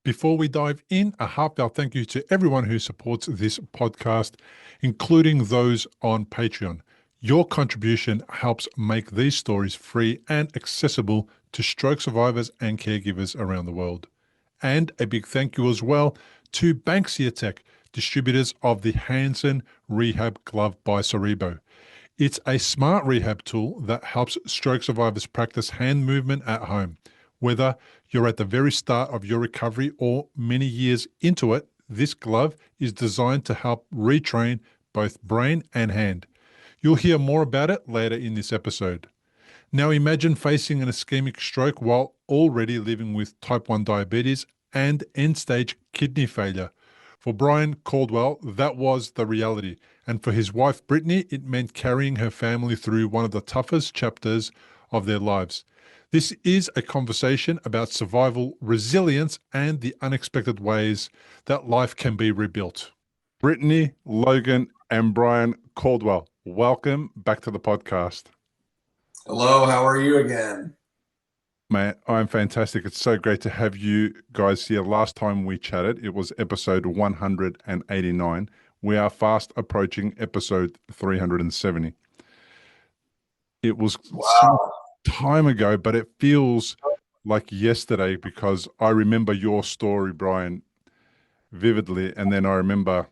Before we dive in, a heartfelt thank you to everyone who supports this podcast, including those on Patreon. Your contribution helps make these stories free and accessible to stroke survivors and caregivers around the world. And a big thank you as well to Banksia Tech, distributors of the Hansen Rehab Glove by Cerebo. It's a smart rehab tool that helps stroke survivors practice hand movement at home. Whether you're at the very start of your recovery or many years into it, this glove is designed to help retrain both brain and hand. You'll hear more about it later in this episode. Now imagine facing an ischemic stroke while already living with type 1 diabetes and end-stage kidney failure. For Brian Caldwell, that was the reality. And for his wife, Brittany, it meant carrying her family through one of the toughest chapters of their lives. This is a conversation about survival, resilience, and the unexpected ways that life can be rebuilt. Brittany, Logan, and Brian Caldwell, welcome back to the podcast. Hello, how are you again? Man, I'm fantastic. It's so great to have you guys here. Last time we chatted, it was episode 189. We are fast approaching episode 370. It was some time ago, but it feels like yesterday because I remember your story, Brian, vividly, and then I remember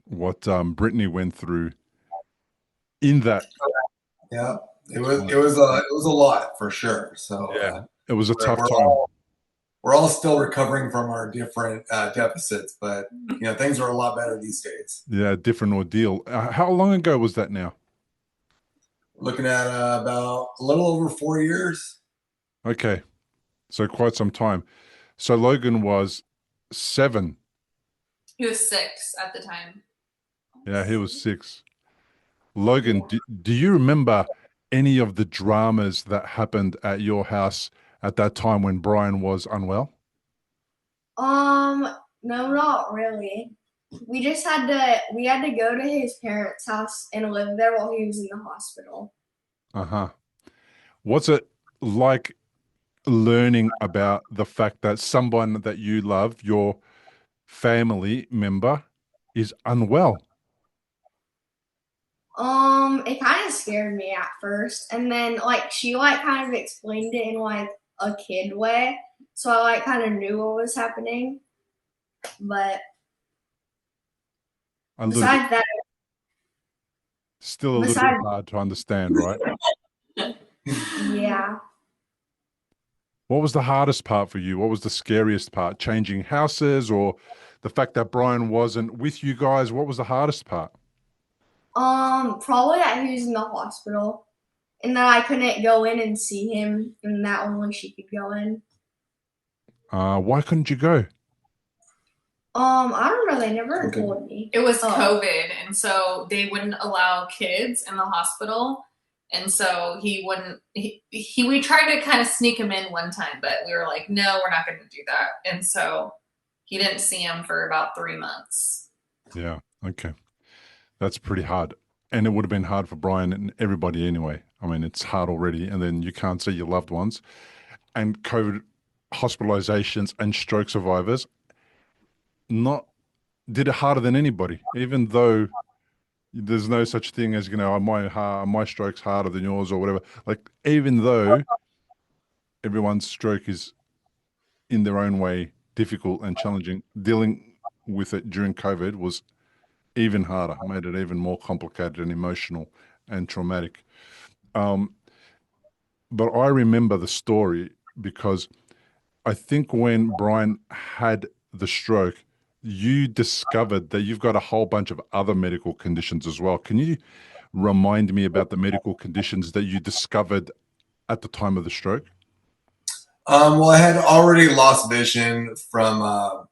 what Brittany went through in that. Yeah, it was a lot for sure. So Yeah, it was a tough we're time. we're all still recovering from our different deficits, but things are a lot better these days. Yeah, different ordeal. How long ago was that now? Looking at about a little over 4 years. Okay, so quite some time. So Logan was 7. He was 6 at the time. Yeah, he was 6. Logan, do you remember any of the dramas that happened at your house at that time when Brian was unwell? No, not really. We had to go to his parents' house and live there while he was in the hospital. Uh-huh. What's it like learning about the fact that someone that you love, your family member, is unwell? It kind of scared me at first, and then she kind of explained it in a kid way, so I kind of knew what was happening. But besides that, still a little bit hard to understand, right? Yeah. What was the hardest part for you? What was the scariest part? Changing houses or the fact that Brian wasn't with you guys? What was the hardest part? Probably that he was in the hospital and that I couldn't go in and see him and that only she could go in. Why couldn't you go? I don't know. They never told me. It was COVID, and so they wouldn't allow kids in the hospital. And so we tried to kind of sneak him in one time, but we were like, no, we're not going to do that. And so he didn't see him for about 3 months. Yeah. Okay. That's pretty hard. And it would have been hard for Brian and everybody anyway. I mean, it's hard already. And then you can't see your loved ones. And COVID hospitalizations and stroke survivors did it harder than anybody, even though there's no such thing as, my stroke's harder than yours or whatever. Like, even though everyone's stroke is in their own way difficult and challenging, dealing with it during COVID was even harder, made it even more complicated and emotional and traumatic. But I remember the story because I think when Brian had the stroke, you discovered that you've got a whole bunch of other medical conditions as well. Can you remind me about the medical conditions that you discovered at the time of the stroke? Well, I had already lost vision from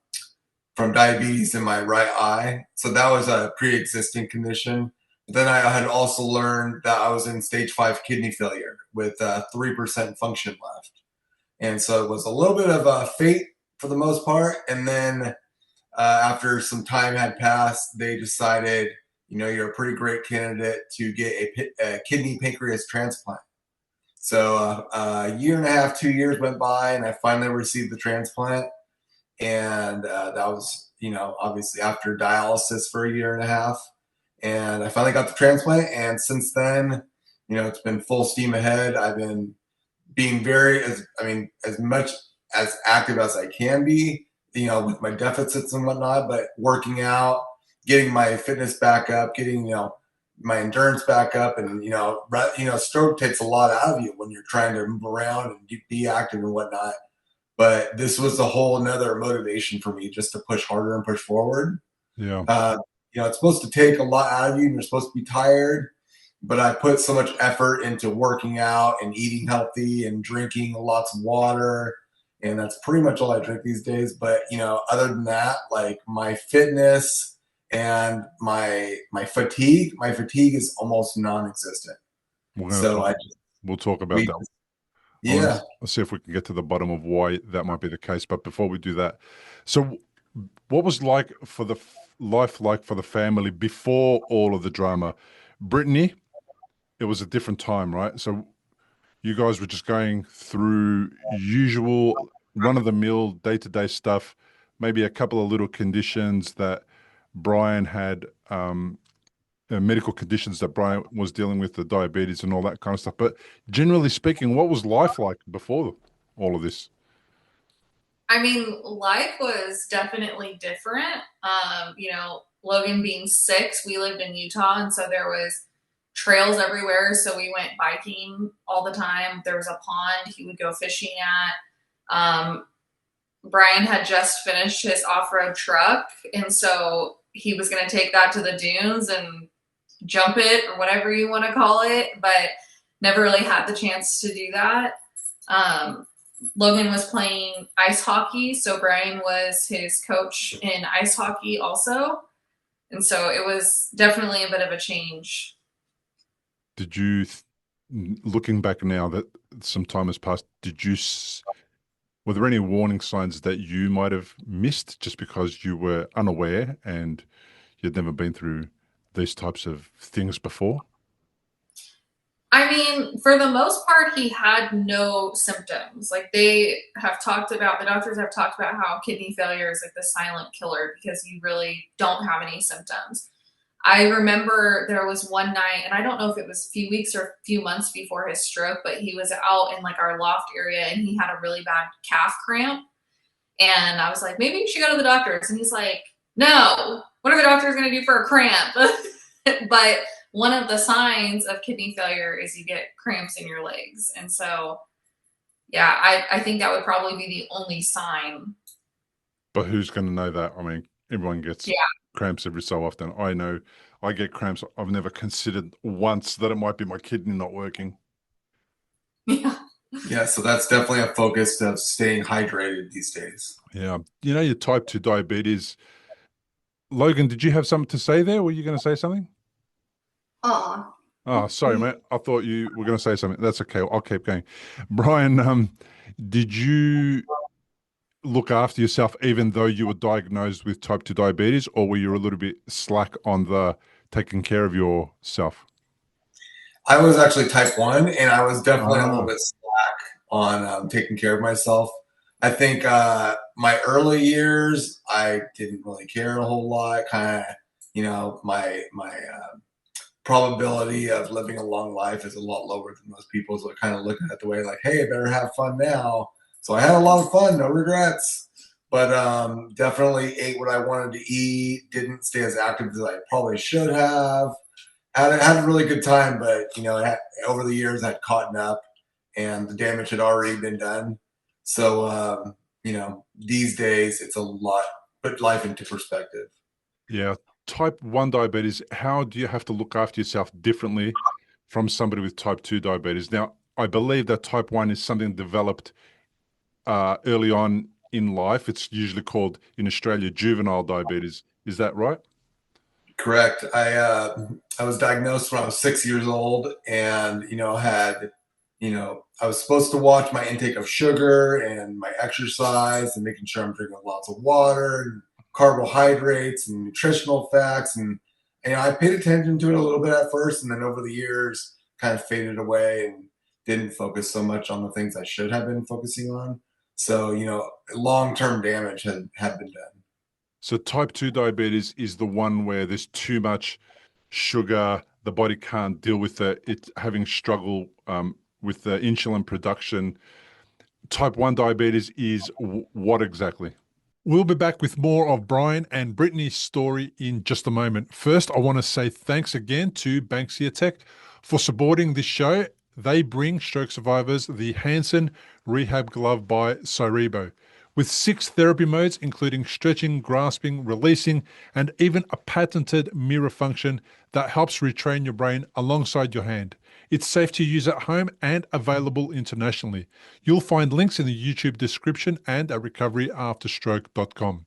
diabetes in my right eye. So that was a pre-existing condition. But then I had also learned that I was in stage 5 kidney failure with 3% function left. And so it was a little bit of a fate for the most part. And then after some time had passed, they decided, you're a pretty great candidate to get a kidney pancreas transplant. So a year and a half, 2 years went by, and I finally received the transplant. And that was, obviously after dialysis for a year and a half. And I finally got the transplant. And since then, it's been full steam ahead. I've been being as much as active as I can be, with my deficits and whatnot, but working out, getting my fitness back up, getting, my endurance back up. And, stroke takes a lot out of you when you're trying to move around and be active and whatnot. But this was a whole another motivation for me just to push harder and push forward. Yeah. It's supposed to take a lot out of you and you're supposed to be tired, but I put so much effort into working out and eating healthy and drinking lots of water. And that's pretty much all I drink these days. But, other than that, like my fitness and my fatigue is almost non-existent. We'll talk about that. Yeah. Let's see if we can get to the bottom of why that might be the case. But before we do that, so what was life like for the family before all of the drama? Brittany, it was a different time, right? So you guys were just going through usual run-of-the-mill day-to-day stuff, maybe a couple of little conditions that Brian had, medical conditions that Brian was dealing with, the diabetes and all that kind of stuff. But generally speaking, what was life like before all of this? I mean, life was definitely different. Logan being 6, we lived in Utah, and so there was trails everywhere. So we went biking all the time. There was a pond he would go fishing at. Brian had just finished his off-road truck, and so he was going to take that to the dunes and jump it, or whatever you want to call it, but never really had the chance to do that. Logan was playing ice hockey, so Brian was his coach in ice hockey also. And so it was definitely a bit of a change. Did you, looking back now that some time has passed, were there any warning signs that you might have missed just because you were unaware and you'd never been through these types of things before? I mean, for the most part, he had no symptoms. Like the doctors have talked about how kidney failure is like the silent killer because you really don't have any symptoms. I remember there was one night, and I don't know if it was a few weeks or a few months before his stroke, but he was out in like our loft area and he had a really bad calf cramp. And I was like, maybe you should go to the doctors. And he's like, no, what are the doctors going to do for a cramp? But one of the signs of kidney failure is you get cramps in your legs. And so, yeah, I think that would probably be the only sign. But who's going to know that? I mean, everyone gets cramps every so often. I know I get cramps. I've never considered once that it might be my kidney not working. Yeah. Yeah, so that's definitely a focus of staying hydrated these days. Yeah. Your type 2 diabetes. Logan, did you have something to say there? Were you going to say something? Oh, sorry, mate. I thought you were going to say something. That's okay. I'll keep going. Brian, did you look after yourself even though you were diagnosed with type 2 diabetes, or were you a little bit slack on the taking care of yourself? I was actually type 1, and I was definitely a little bit slack on taking care of myself. I think my early years, I didn't really care a whole lot. Kind of, my probability of living a long life is a lot lower than most people. So I kind of looking at the way like, hey, I better have fun now. So I had a lot of fun, no regrets. But definitely ate what I wanted to eat. Didn't stay as active as I probably should have. Had a really good time, but over the years I'd caught up, and the damage had already been done. So these days it's a lot. Put life into perspective. Yeah. Type 1 diabetes, how do you have to look after yourself differently from somebody with type 2 diabetes? Now, I believe that type 1 is something developed early on in life. It's usually called, in Australia, juvenile diabetes. Is that right? Correct. I was diagnosed when I was 6 years old, and I was supposed to watch my intake of sugar and my exercise and making sure I'm drinking lots of water and carbohydrates and nutritional facts. And I paid attention to it a little bit at first, and then over the years kind of faded away and didn't focus so much on the things I should have been focusing on. So, long-term damage had been done. So type 2 diabetes is the one where there's too much sugar, the body can't deal with it, it's having struggle with the insulin production. Type 1 diabetes is what exactly? We'll be back with more of Brian and Brittany's story in just a moment. First, I want to say thanks again to Banksia Tech for supporting this show. They bring stroke survivors the Hansen Rehab Glove by Cyrebo. With 6 therapy modes, including stretching, grasping, releasing, and even a patented mirror function that helps retrain your brain alongside your hand. It's safe to use at home and available internationally. You'll find links in the YouTube description and at recoveryafterstroke.com.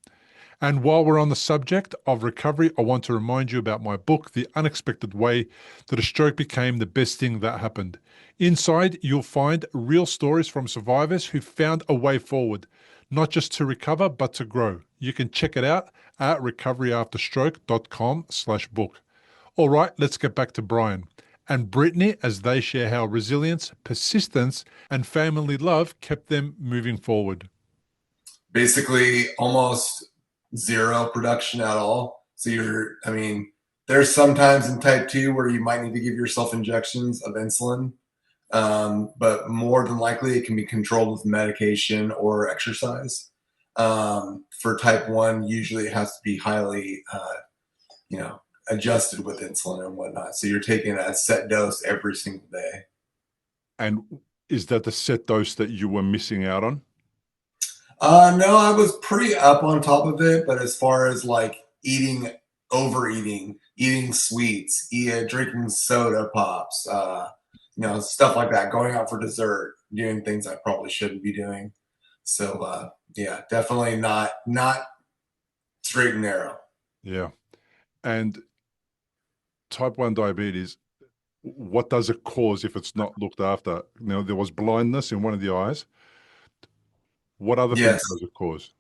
And while we're on the subject of recovery, I want to remind you about my book, The Unexpected Way That a Stroke Became the Best Thing That Happened. Inside, you'll find real stories from survivors who found a way forward, not just to recover, but to grow. You can check it out at recoveryafterstroke.com/book. All right, let's get back to Brian and Brittany as they share how resilience, persistence, and family love kept them moving forward. Basically, almost zero production at all. So there's sometimes in type 2 where you might need to give yourself injections of insulin, but more than likely it can be controlled with medication or exercise. For type 1, usually it has to be highly, adjusted with insulin and whatnot. So you're taking a set dose every single day. And is that the set dose that you were missing out on? No, I was pretty up on top of it, but as far as like overeating, eating sweets, drinking soda pops, stuff like that, going out for dessert, doing things I probably shouldn't be doing. So, yeah, definitely not straight and narrow. Yeah. And type 1 diabetes, what does it cause if it's not looked after? Now, there was blindness in one of the eyes. What other things does it cause?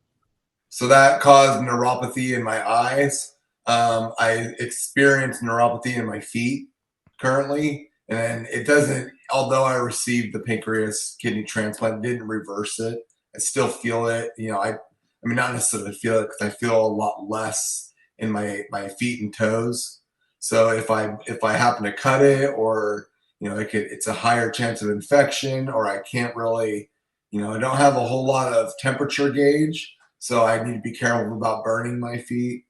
So that caused neuropathy in my eyes. I experience neuropathy in my feet currently, and it doesn't, although I received the pancreas kidney transplant, didn't reverse it. I still feel it. I mean, not necessarily feel it because I feel a lot less in my feet and toes. So if I happen to cut it, or it's a higher chance of infection, or I can't really, I don't have a whole lot of temperature gauge, so I need to be careful about burning my feet.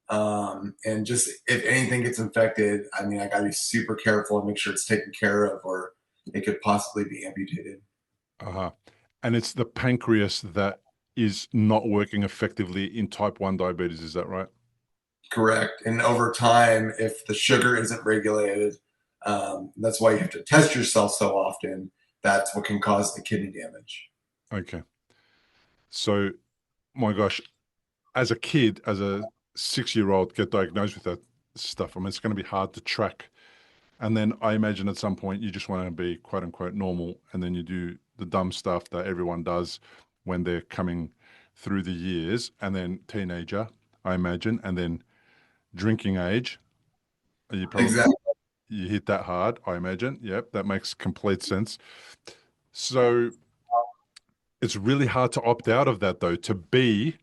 And just if anything gets infected, I got to be super careful and make sure it's taken care of, or it could possibly be amputated. And it's the pancreas that is not working effectively in type 1 diabetes, is that right? Correct. And over time, if the sugar isn't regulated, that's why you have to test yourself so often. That's what can cause the kidney damage. Okay. So, my gosh, as a kid, as a 6-year-old, get diagnosed with that stuff. It's going to be hard to track. And then I imagine at some point you just want to be quote unquote normal, and then you do the dumb stuff that everyone does when they're coming through the years, and then teenager, I imagine, and then drinking age. You probably Exactly. You hit that hard, I imagine. Yep, that makes complete sense. So it's really hard to opt out of that, though, to be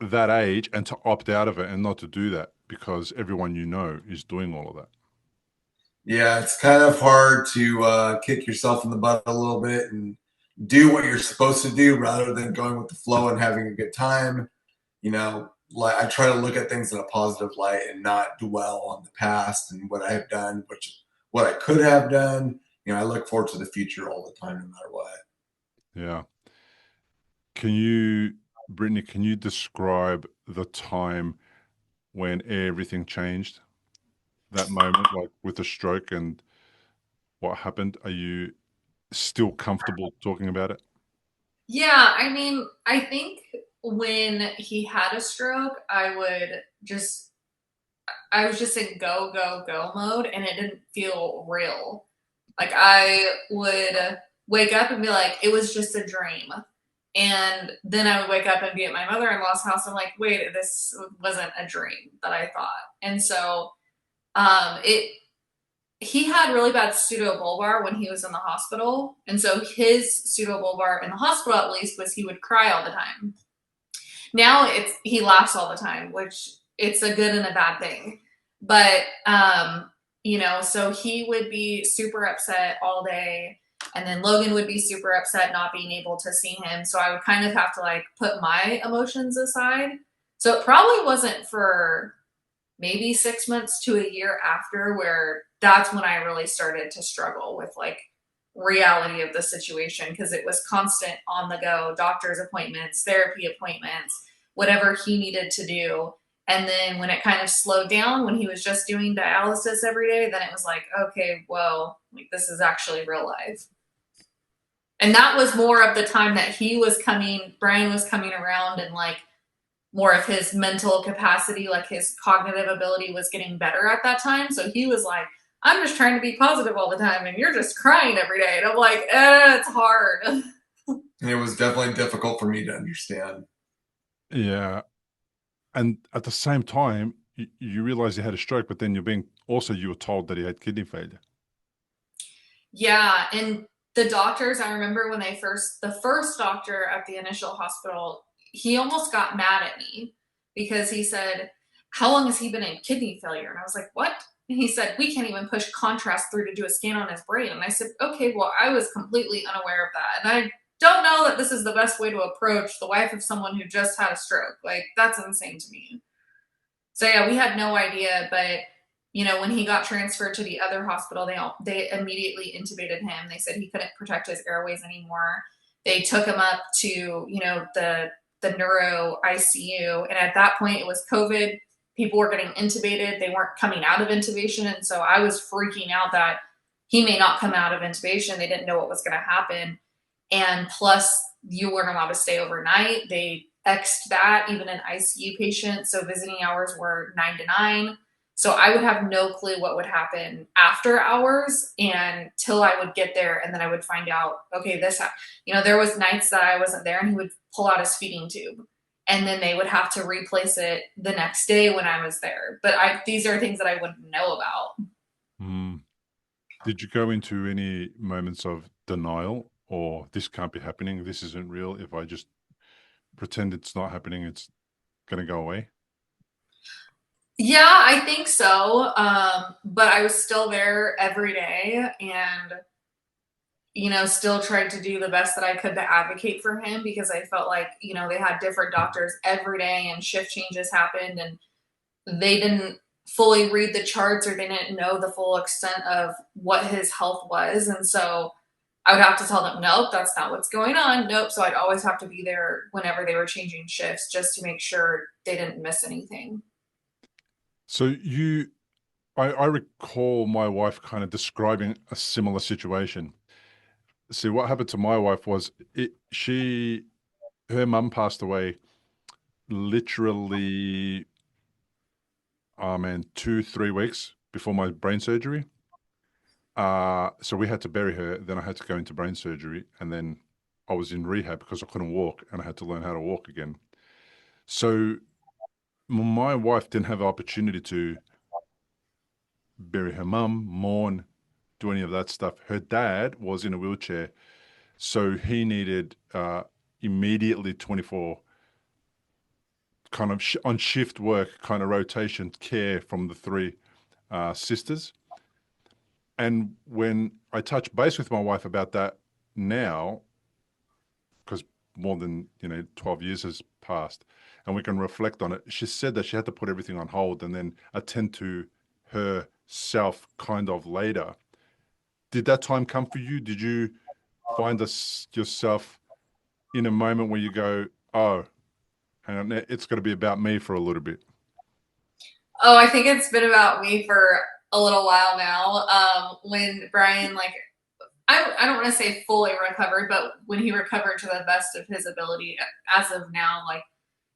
that age and to opt out of it and not to do that because everyone is doing all of that. Yeah, it's kind of hard to kick yourself in the butt a little bit and do what you're supposed to do rather than going with the flow and having a good time. Like I try to look at things in a positive light and not dwell on the past and what I have done, what I could have done. I look forward to the future all the time, no matter what. Yeah. Brittany, can you describe the time when everything changed? That moment, like with the stroke and what happened? Are you still comfortable talking about it? Yeah, I think when he had a stroke, I was just in go, go, go mode, and it didn't feel real. Like I would wake up and be like, it was just a dream. And then I would wake up and be at my mother-in-law's house. I'm like, wait, this wasn't a dream that I thought. And so he had really bad pseudobulbar when he was in the hospital. And so his pseudobulbar in the hospital, at least, was he would cry all the time. Now he laughs all the time, which it's a good and a bad thing. But, so he would be super upset all day. And then Logan would be super upset not being able to see him. So I would kind of have to like put my emotions aside. So it probably wasn't for maybe 6 months to a year after where that's when I really started to struggle with like reality of the situation, because it was constant on the go, doctor's appointments, therapy appointments, whatever he needed to do. And then when it kind of slowed down, when he was just doing dialysis every day, then it was like, okay, whoa, like this is actually real life. And that was more of the time that Brian was coming around, and like more of his mental capacity, like his cognitive ability was getting better at that time. So he was like, I'm just trying to be positive all the time and you're just crying every day. And I'm like, it's hard. It was definitely difficult for me to understand. Yeah. And at the same time, you realize he had a stroke, but then you were told that he had kidney failure. Yeah. And the doctors, I remember when the first doctor at the initial hospital, he almost got mad at me because he said, how long has he been in kidney failure? And I was like, what? And he said, we can't even push contrast through to do a scan on his brain. And I said, okay, well, I was completely unaware of that. And I don't know that this is the best way to approach the wife of someone who just had a stroke. Like, that's insane to me. So yeah, we had no idea. But, when he got transferred to the other hospital, they immediately intubated him. They said he couldn't protect his airways anymore. They took him up to, the neuro ICU. And at that point, it was COVID. People were getting intubated. They weren't coming out of intubation. And so I was freaking out that he may not come out of intubation. They didn't know what was going to happen. And plus, you weren't allowed to stay overnight. They X'd that, even an ICU patient. So visiting hours were 9 to 9. So I would have no clue what would happen after hours until I would get there. And then I would find out, okay, there was nights that I wasn't there and he would pull out his feeding tube. And then they would have to replace it the next day when I was there. But these are things that I wouldn't know about. Mm. Did you go into any moments of denial, or this can't be happening, this isn't real, if I just pretend it's not happening, it's going to go away? Yeah, I think so. But I was still there every day and, still tried to do the best that I could to advocate for him, because I felt like, they had different doctors every day and shift changes happened and they didn't fully read the charts or they didn't know the full extent of what his health was. And so I would have to tell them, nope, that's not what's going on. Nope. So I'd always have to be there whenever they were changing shifts just to make sure they didn't miss anything. So I recall my wife kind of describing a similar situation. See, what happened to my wife was her mum passed away literally, 2-3 weeks before my brain surgery. So we had to bury her. Then I had to go into brain surgery, and then I was in rehab because I couldn't walk, and I had to learn how to walk again. So my wife didn't have the opportunity to bury her mum, mourn, do any of that stuff. Her dad was in a wheelchair, so he needed immediately 24 kind of on shift work, kind of rotation care from the three sisters. And when I touch base with my wife about that now, because more than 12 years has passed, and we can reflect on it, she said that she had to put everything on hold and then attend to herself kind of later. Did that time come for you? Did you find yourself in a moment where you go, oh, hang on, it's going to be about me for a little bit? Oh, I think it's been about me for a little while now. When Brian, I don't want to say fully recovered, but when he recovered to the best of his ability, as of now,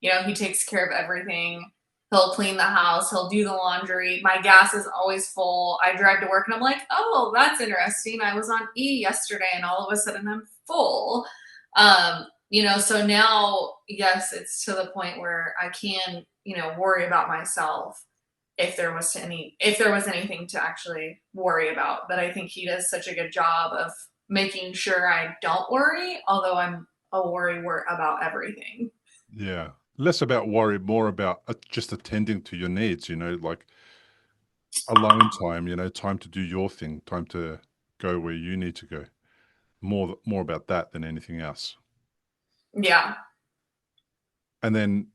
he takes care of everything. He'll clean the house. He'll do the laundry. My gas is always full. I drive to work and I'm like, oh, that's interesting. I was on E yesterday and all of a sudden I'm full. So now, yes, it's to the point where I can, worry about myself. if there was anything to actually worry about. But I think he does such a good job of making sure I don't worry, although I'm a worrywart about everything. Yeah. Less about worry, more about just attending to your needs, like alone time, time to do your thing, time to go where you need to go. More about that than anything else. Yeah. And then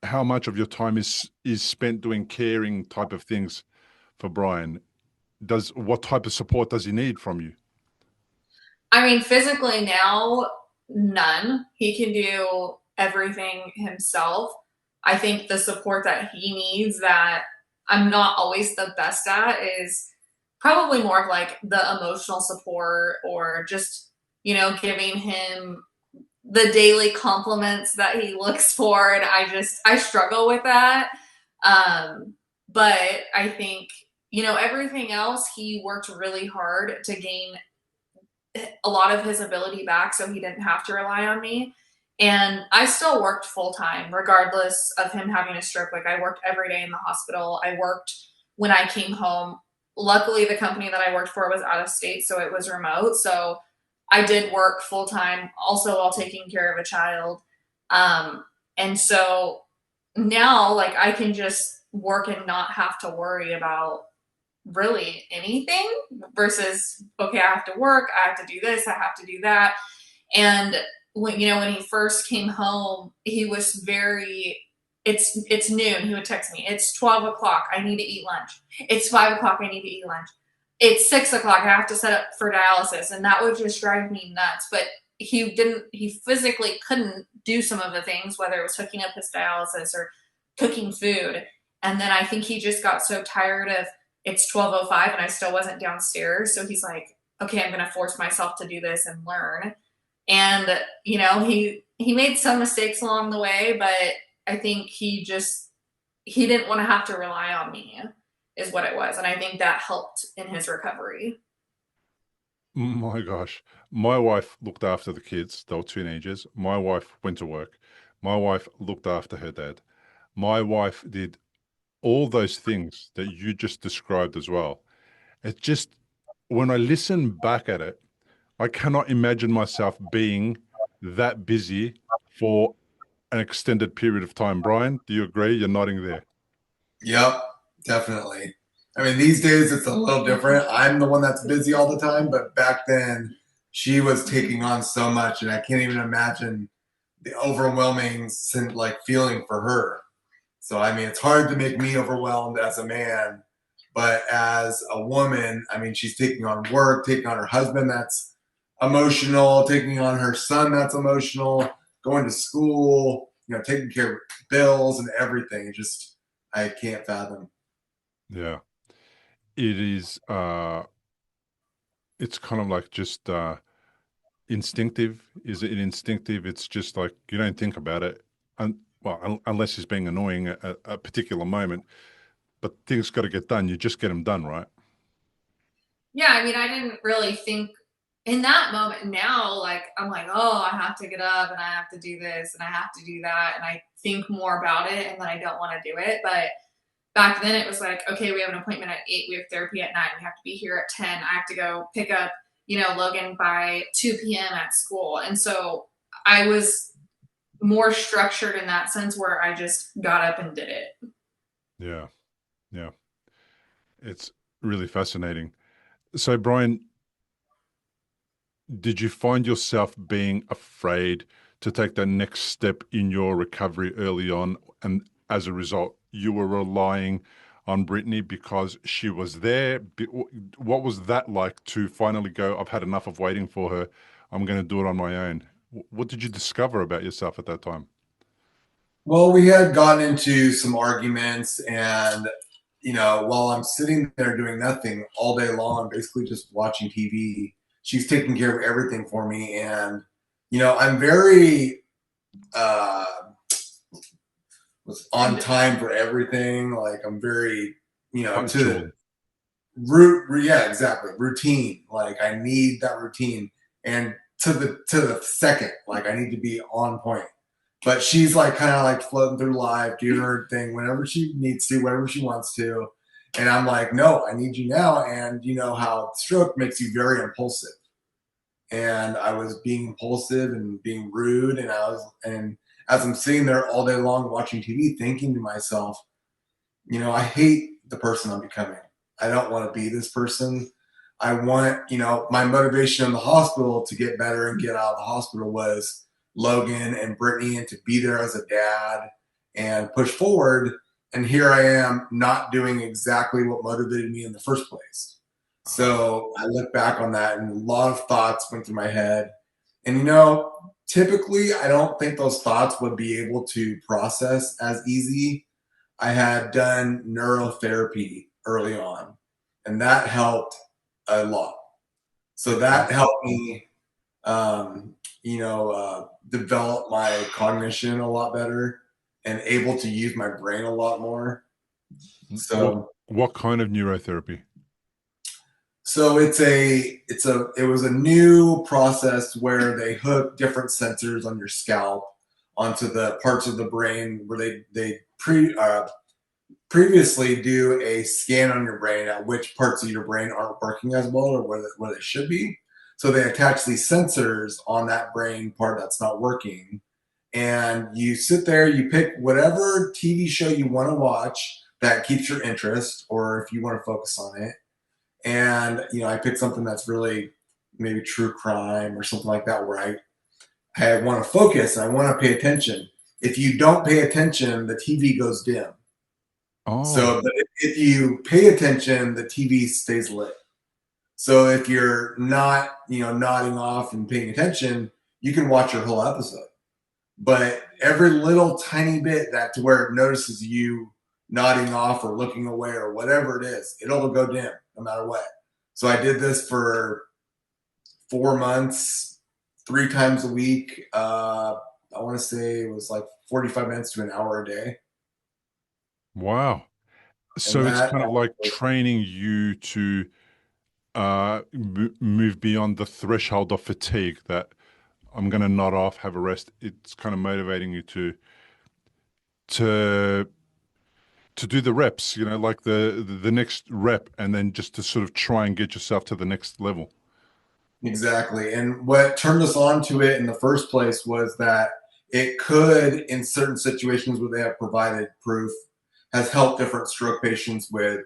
how much of your time is spent doing caring type of things for Brian? What type of support does he need from you? I mean, physically now, none. He can do everything himself. I think the support that he needs that I'm not always the best at is probably more of like the emotional support, or just, giving him the daily compliments that he looks for. And I struggle with that. But I think, everything else, he worked really hard to gain a lot of his ability back so he didn't have to rely on me. And I still worked full time, regardless of him having a stroke. Like, I worked every day in the hospital. I worked when I came home. Luckily, the company that I worked for was out of state, so it was remote. So I did work full time, also while taking care of a child. And so now, like, I can just work and not have to worry about really anything, versus, okay, I have to work, I have to do this, I have to do that. And when he first came home, he was very, it's noon, he would text me, it's 12 o'clock, I need to eat lunch. It's 5 o'clock, I need to eat lunch. It's 6 o'clock, I have to set up for dialysis. And that would just drive me nuts. But he physically couldn't do some of the things, whether it was hooking up his dialysis or cooking food. And then I think he just got so tired of, it's 12:05 and I still wasn't downstairs. So he's like, okay, I'm going to force myself to do this and learn. And, he made some mistakes along the way, but I think he didn't want to have to rely on me, is what it was. And I think that helped in his recovery. My gosh. My wife looked after the kids. They were teenagers. My wife went to work. My wife looked after her dad. My wife did all those things that you just described as well. It just, when I listen back at it, I cannot imagine myself being that busy for an extended period of time. Brian, do you agree? You're nodding there. Yep, definitely. I mean, these days it's a little different. I'm the one that's busy all the time, but back then she was taking on so much, and I can't even imagine the overwhelming feeling for her. So, I mean, it's hard to make me overwhelmed as a man, but as a woman, I mean, she's taking on work, taking on her husband that's emotional, taking on her son that's emotional, going to school, taking care of bills and everything. Just, I can't fathom. Yeah. It is, it's kind of like just instinctive. Is it instinctive? It's just like you don't think about it. Unless he's being annoying at a particular moment, but things got to get done. You just get them done, right? Yeah, I mean, I didn't really think in that moment. Now, like, I'm like, oh, I have to get up and I have to do this and I have to do that. And I think more about it, and then I don't want to do it. But back then it was like, okay, we have an appointment at 8, we have therapy at 9, we have to be here at 10, I have to go pick up, Logan by 2 p.m. at school. And so I was more structured in that sense, where I just got up and did it. Yeah. Yeah. It's really fascinating. So, Brian, did you find yourself being afraid to take that next step in your recovery early on? And as a result, you were relying on Brittany because she was there. What was that like to finally go, I've had enough of waiting for her, I'm going to do it on my own? What did you discover about yourself at that time? Well, we had gotten into some arguments, and while I'm sitting there doing nothing all day long, basically just watching TV, she's taking care of everything for me. And I'm very was on time for everything. Like, I'm very to root. Yeah, exactly. Routine. Like, I need that routine, and to the second. Like, I need to be on point. But she's like kind of like floating through life, doing her thing whenever she needs to, whenever she wants to. And I'm like, no, I need you now. And you know how stroke makes you very impulsive. And I was being impulsive and being rude. And as I'm sitting there all day long watching TV, thinking to myself, you know, I hate the person I'm becoming. I don't want to be this person. I want, you know, my motivation in the hospital to get better and get out of the hospital was Logan and Brittany, and to be there as a dad and push forward. And here I am not doing exactly what motivated me in the first place. So I look back on that and a lot of thoughts went through my head. And, you know, typically I don't think those thoughts would be able to process as easy. I had done neurotherapy early on, and that helped a lot. So that helped me, develop my cognition a lot better and able to use my brain a lot more. So what kind of neurotherapy? So it was a new process where they hook different sensors on your scalp onto the parts of the brain where they previously do a scan on your brain at which parts of your brain aren't working as well or where they should be. So they attach these sensors on that brain part that's not working. And you sit there, you pick whatever TV show you want to watch that keeps your interest, or if you want to focus on it. And, you know, I picked something that's really maybe true crime or something like that, where I want to focus and I want to pay attention. If you don't pay attention, the TV goes dim. Oh. So if you pay attention, the TV stays lit. So if you're not, you know, nodding off and paying attention, you can watch your whole episode. But every little tiny bit that to where it notices you nodding off or looking away or whatever it is, it'll go dim no matter what. So I did this for 4 months, 3 times a week. I want to say it was like 45 minutes to an hour a day. Wow. So it's kind of like training you to move beyond the threshold of fatigue, that I'm going to nod off, have a rest. It's kind of motivating you to do the reps, you know, like the next rep, and then just to sort of try and get yourself to the next level. Exactly. And what turned us on to it in the first place was that it could, in certain situations where they have provided proof, has helped different stroke patients with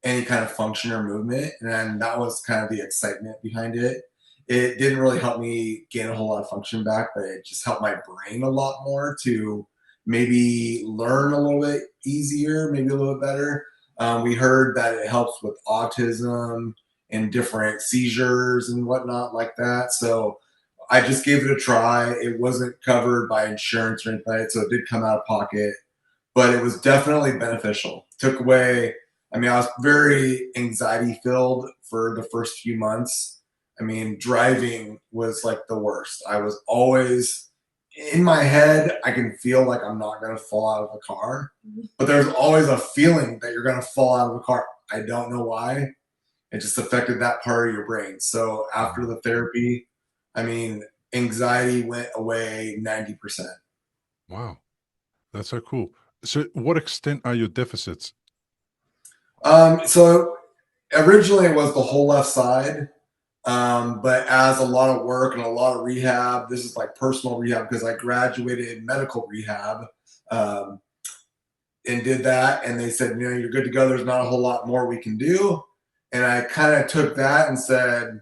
any kind of function or movement. And that was kind of the excitement behind it. It didn't really help me gain a whole lot of function back, but it just helped my brain a lot more to maybe learn a little bit easier, maybe a little bit better. We heard that it helps with autism and different seizures and whatnot like that. So I just gave it a try. It wasn't covered by insurance or anything like that, so it did come out of pocket, but it was definitely beneficial. Took away, I mean, I was very anxiety filled for the first few months. I mean, driving was like the worst. I was always in my head. I can feel like I'm not going to fall out of the car, but there's always a feeling that you're going to fall out of the car. I don't know why. It just affected that part of your brain. So after the therapy, I mean, anxiety went away 90%. Wow. That's so cool. So what extent are your deficits? So originally it was the whole left side. But as a lot of work and a lot of rehab, this is like personal rehab because I graduated medical rehab and did that. And they said, you know, you're good to go. There's not a whole lot more we can do. And I kind of took that and said,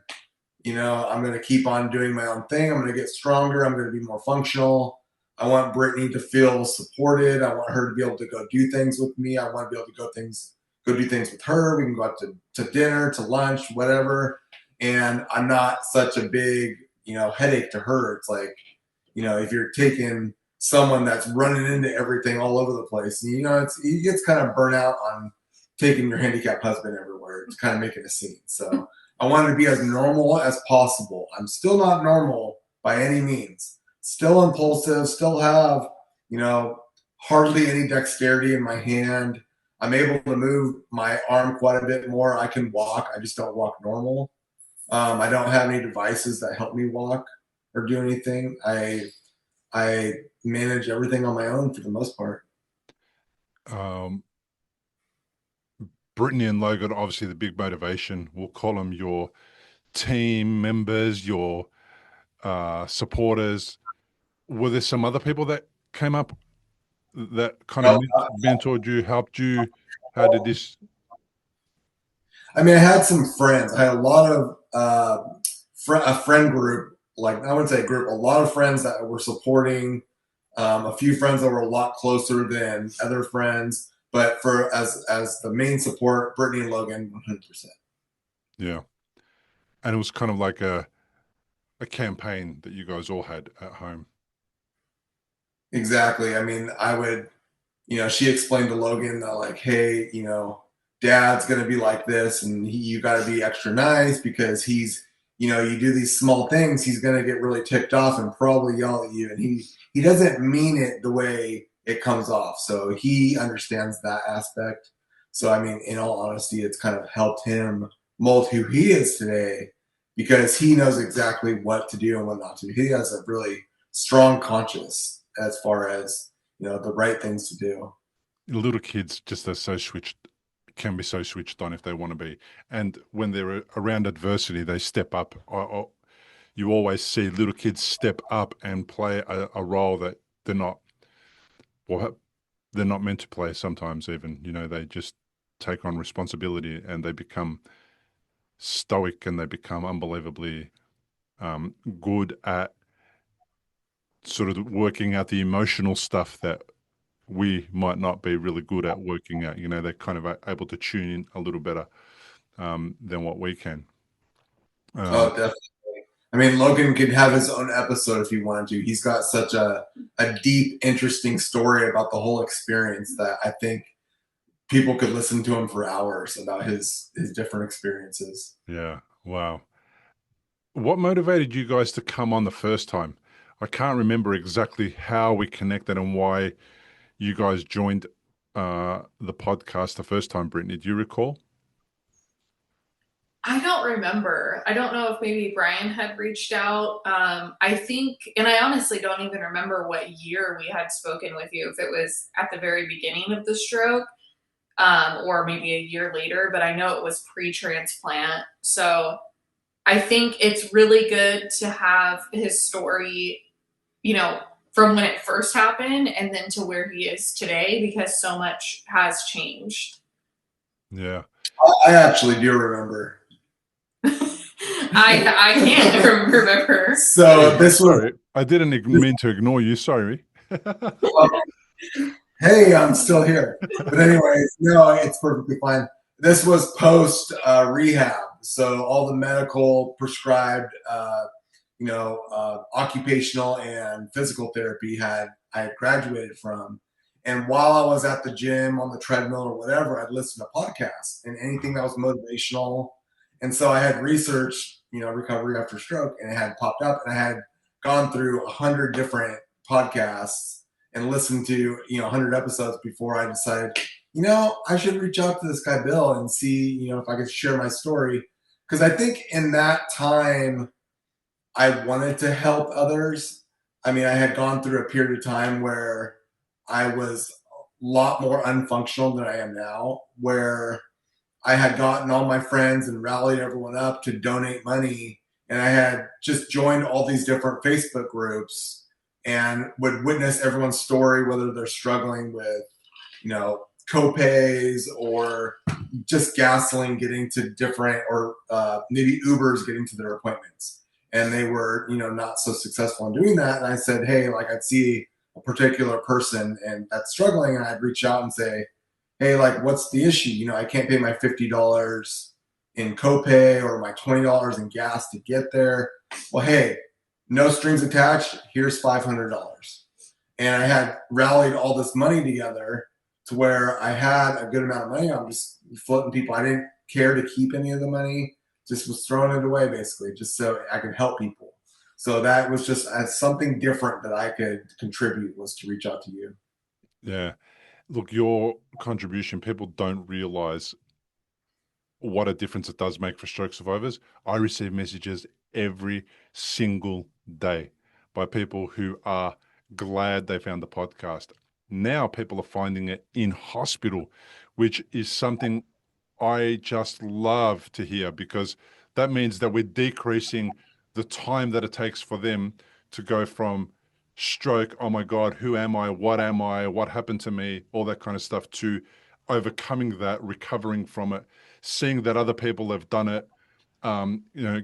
you know, I'm going to keep on doing my own thing. I'm going to get stronger. I'm going to be more functional. I want Brittany to feel supported. I want her to be able to go do things with me. I want to be able to go do things with her. We can go out to dinner, to lunch, whatever. And I'm not such a big, you know, headache to her. It's like, you know, if you're taking someone that's running into everything all over the place, you know, he gets kind of burnt out on taking your handicapped husband everywhere. It's kind of making a scene. So I wanted to be as normal as possible. I'm still not normal by any means. Still impulsive, still have, you know, hardly any dexterity in my hand. I'm able to move my arm quite a bit more. I can walk. I just don't walk normal. I don't have any devices that help me walk or do anything. I manage everything on my own for the most part. Brittany and Logan, obviously the big motivation. We'll call them your team members, your supporters. Were there some other people that came up that kind of mentored you, helped you? How did this? I mean, I had some friends. I had a lot of a friend group, like I wouldn't say a group, a lot of friends that were supporting. A few friends that were a lot closer than other friends, but for as the main support, Brittany and Logan, 100%. Yeah, and it was kind of like a campaign that you guys all had at home. Exactly. I mean, I would, she explained to Logan that like, hey, Dad's gonna be like this, and you got to be extra nice because he's, you do these small things, he's gonna get really ticked off and probably yell at you, and he doesn't mean it the way it comes off. So he understands that aspect. So I mean, in all honesty, it's kind of helped him mold who he is today because he knows exactly what to do and what not to do. He has a really strong conscience as far as the right things to do. Little kids just are so can be so switched on if they want to be, and when they're around adversity, they step up. You always see little kids step up and play a role that they're not meant to play. Sometimes even they just take on responsibility and they become stoic and they become unbelievably good at sort of working out the emotional stuff that we might not be really good at working out. They're kind of able to tune in a little better than what we can. Oh, definitely. I mean, Logan could have his own episode if he wanted to. He's got such a deep, interesting story about the whole experience that I think people could listen to him for hours about his different experiences. Yeah. Wow. What motivated you guys to come on the first time? I can't remember exactly how we connected and why you guys joined the podcast the first time. Brittany, do you recall? I don't remember. I don't know if maybe Brian had reached out. I think, and I honestly don't even remember what year we had spoken with you, if it was at the very beginning of the stroke or maybe a year later, but I know it was pre-transplant. So I think it's really good to have his story, from when it first happened and then to where he is today, because so much has changed. Yeah. I actually do remember. I can't remember. So this was. I didn't mean to ignore you. Sorry. Hey, I'm still here. But anyways, no, it's perfectly fine. This was post rehab, so all the medical prescribed, occupational and physical therapy I had graduated from. And while I was at the gym on the treadmill or whatever, I'd listen to podcasts and anything that was motivational. And so I had researched, recovery after stroke, and it had popped up, and I had gone through 100 different podcasts and listened to 100 episodes before I decided, I should reach out to this guy Bill and see if I could share my story, because I think in that time I wanted to help others. I mean, I had gone through a period of time where I was a lot more unfunctional than I am now, where I had gotten all my friends and rallied everyone up to donate money, and I had just joined all these different Facebook groups and would witness everyone's story, whether they're struggling with, copays or just gasoline getting to different, or maybe Ubers getting to their appointments. And they were, not so successful in doing that. And I said, hey, like I'd see a particular person and that's struggling, and I'd reach out and say, hey, like, what's the issue? I can't pay my $50 in copay or my $20 in gas to get there. Well, hey, no strings attached. Here's $500. And I had rallied all this money together to where I had a good amount of money. I'm just floating people. I didn't care to keep any of the money. Just was throwing it away, basically, just so I could help people. So that was just something different that I could contribute, was to reach out to you. Yeah. Look, your contribution, people don't realize what a difference it does make for stroke survivors. I receive messages every single day by people who are glad they found the podcast. Now people are finding it in hospital, which is something I just love to hear, because that means that we're decreasing the time that it takes for them to go from stroke, oh my God, who am I, what happened to me, all that kind of stuff, to overcoming that, recovering from it, seeing that other people have done it,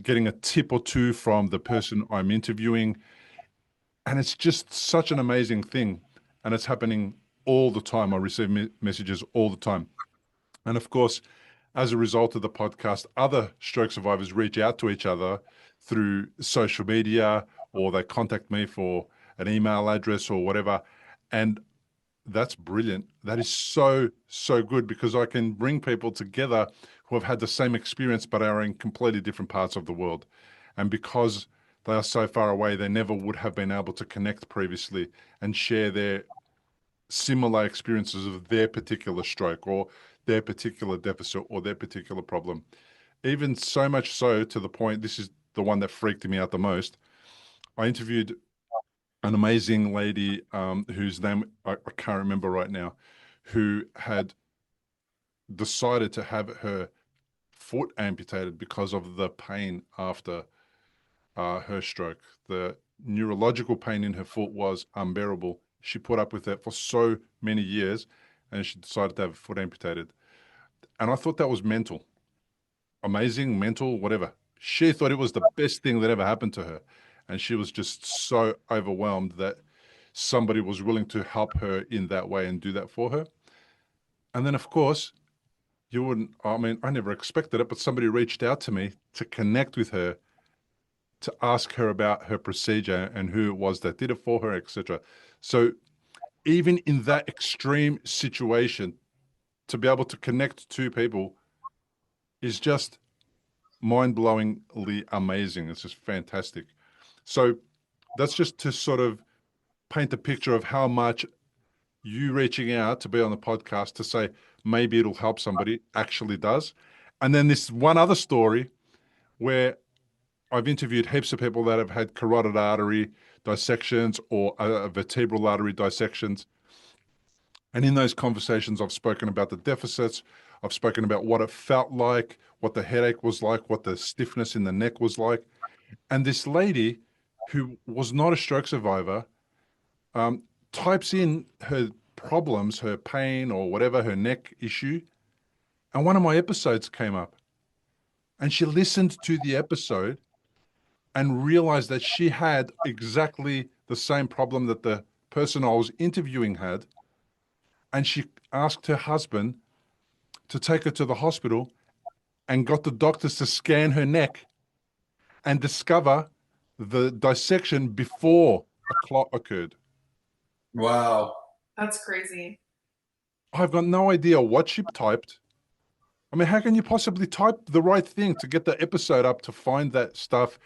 getting a tip or two from the person I'm interviewing. And it's just such an amazing thing. And it's happening all the time. I receive messages all the time. And of course, as a result of the podcast, other stroke survivors reach out to each other through social media, or they contact me for an email address or whatever. And that's brilliant. That is so, so good, because I can bring people together who have had the same experience but are in completely different parts of the world. And because they are so far away, they never would have been able to connect previously and share their similar experiences of their particular stroke or their particular deficit or their particular problem. Even so much so to the point, this is the one that freaked me out the most. I interviewed an amazing lady whose name I can't remember right now, who had decided to have her foot amputated because of the pain after her stroke. The neurological pain in her foot was unbearable. She put up with it for so many years, and she decided to have her foot amputated. And I thought that was mental. Amazing, mental, whatever. She thought it was the best thing that ever happened to her. And she was just so overwhelmed that somebody was willing to help her in that way and do that for her. And then, of course, I never expected it, but somebody reached out to me to connect with her, to ask her about her procedure and who it was that did it for her, etc. So even in that extreme situation, to be able to connect two people is just mind-blowingly amazing. It's just fantastic. So that's just to sort of paint a picture of how much you reaching out to be on the podcast to say maybe it'll help somebody actually does. And then this one other story where I've interviewed heaps of people that have had carotid artery dissections or vertebral artery dissections. And in those conversations, I've spoken about the deficits. I've spoken about what it felt like, what the headache was like, what the stiffness in the neck was like. And this lady who was not a stroke survivor types in her problems, her pain or whatever, her neck issue. And one of my episodes came up. And she listened to the episode and realized that she had exactly the same problem that the person I was interviewing had. And she asked her husband to take her to the hospital and got the doctors to scan her neck and discover the dissection before a clot occurred. Wow. That's crazy. I've got no idea what she typed. I mean, how can you possibly type the right thing to get the episode up to find that stuff,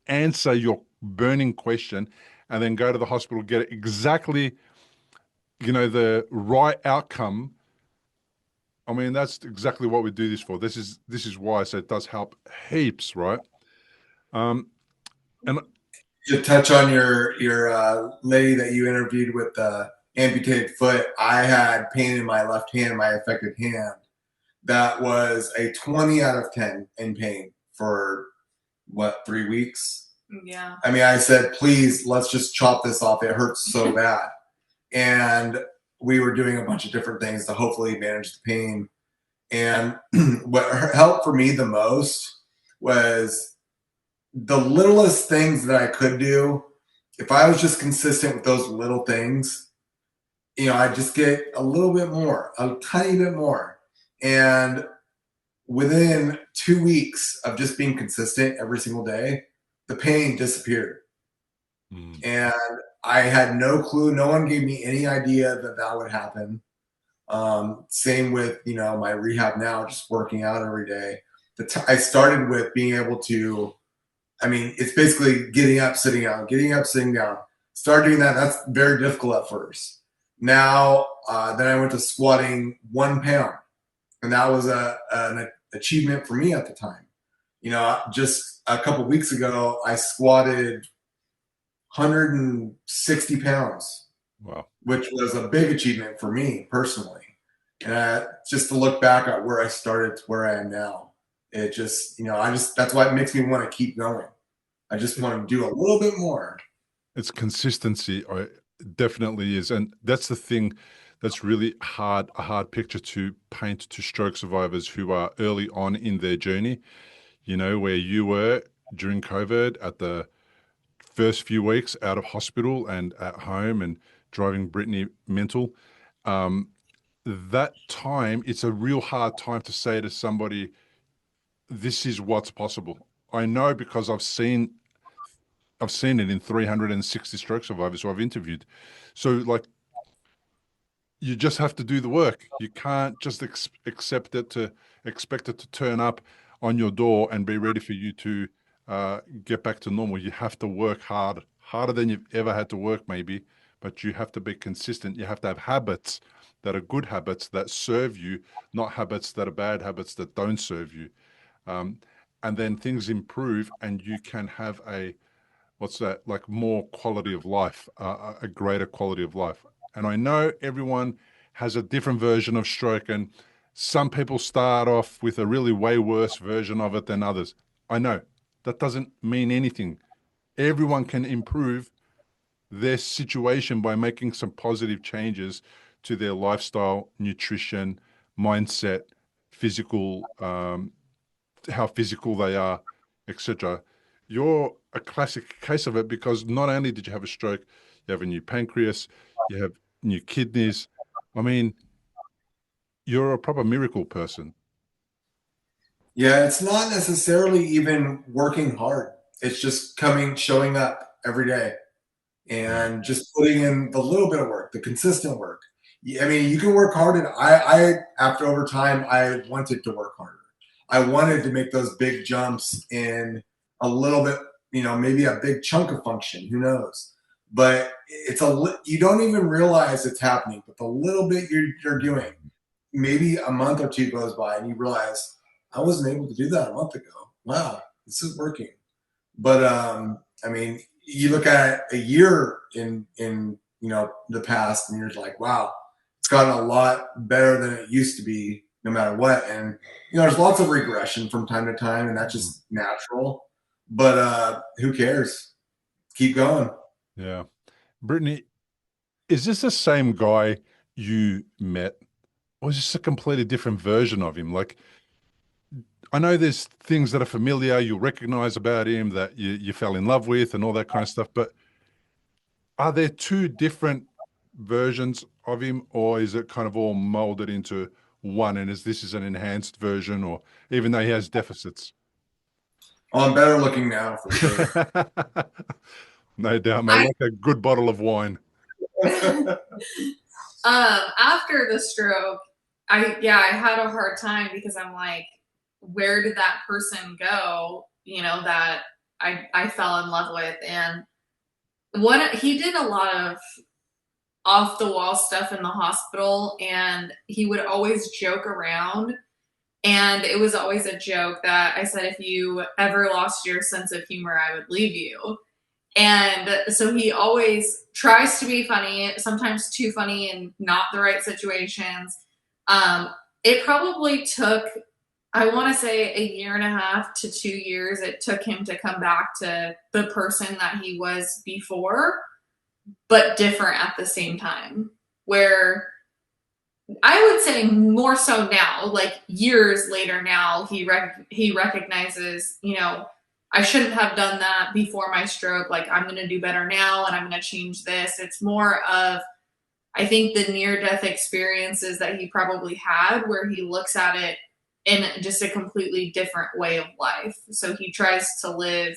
answer your burning question, and then go to the hospital, get exactly, the right outcome? I mean, that's exactly what we do this for. This is why I say it does help heaps, right? And to touch on your lady that you interviewed with the amputated foot, I had pain in my left hand, my affected hand. That was a 20 out of 10 in pain for 3 weeks? Yeah. I mean, I said, please, let's just chop this off. It hurts so bad. And we were doing a bunch of different things to hopefully manage the pain. And what helped for me the most was the littlest things that I could do. If I was just consistent with those little things, I'd just get a little bit more, a tiny bit more. And within 2 weeks of just being consistent every single day, the pain disappeared. And I had no clue. No one gave me any idea that would happen. Same with, my rehab now, just working out every day. I started with being able to, it's basically getting up, sitting down, getting up, sitting down. Started doing that. That's very difficult at first. Now, then I went to squatting 1 pound. And that was an achievement for me at the time. Just a couple weeks ago, I squatted 160 pounds, Wow. which was a big achievement for me personally. And just to look back at where I started to where I am now, it just, that's why it makes me want to keep going. I just want to do a little bit more. It's consistency. It definitely is. And that's the thing that's really a hard picture to paint to stroke survivors who are early on in their journey, where you were during COVID at the first few weeks out of hospital and at home and driving Brittany mental. That time, it's a real hard time to say to somebody, this is what's possible. I know because I've seen it in 360 stroke survivors who I've interviewed. So like, you just have to do the work. You can't just expect it to turn up on your door and be ready for you to get back to normal. You have to work harder than you've ever had to work maybe, but you have to be consistent. You have to have habits that are good habits that serve you, not habits that are bad habits that don't serve you. And then things improve and you can have like more quality of life, a greater quality of life. And I know everyone has a different version of stroke, and some people start off with a really way worse version of it than others. I know that doesn't mean anything. Everyone can improve their situation by making some positive changes to their lifestyle, nutrition, mindset, physical, how physical they are, etc. You're a classic case of it because not only did you have a stroke, you have a new pancreas, you have new kidneys. I mean, you're a proper miracle person. Yeah, it's not necessarily even working hard. It's just showing up every day and just putting in the little bit of work, the consistent work. I mean, you can work hard, and after over time, I wanted to work harder. I wanted to make those big jumps in a little bit, maybe a big chunk of function, who knows? But you don't even realize it's happening, but the little bit you're doing, maybe a month or two goes by and you realize, I wasn't able to do that a month ago. Wow, this is working. But I mean, you look at a year in the past, and you're like, wow, it's gotten a lot better than it used to be, no matter what. And there's lots of regression from time to time, and that's just natural. But who cares? Keep going. Yeah, Brittany, is this the same guy you met, or is this a completely different version of him? Like, I know there's things that are familiar, you'll recognize about him that you fell in love with and all that kind of stuff, but are there two different versions of him, or is it kind of all molded into one, and this is an enhanced version, or even though he has deficits? Oh, I'm better looking now, for sure. No doubt, mate. Like a good bottle of wine. After the stroke, I had a hard time because I'm like, where did that person go, that I fell in love with? And he did a lot of off the wall stuff in the hospital, and he would always joke around. And it was always a joke that I said, if you ever lost your sense of humor, I would leave you. And so he always tries to be funny, sometimes too funny in not the right situations. It probably took, I want to say, 1.5 to 2 years. It took him to come back to the person that he was before, but different at the same time, where I would say more so now, like years later now, he recognizes, I shouldn't have done that before my stroke. Like, I'm going to do better now, and I'm going to change this. It's more of, I think, the near-death experiences that he probably had, where he looks at it in just a completely different way of life. So he tries to live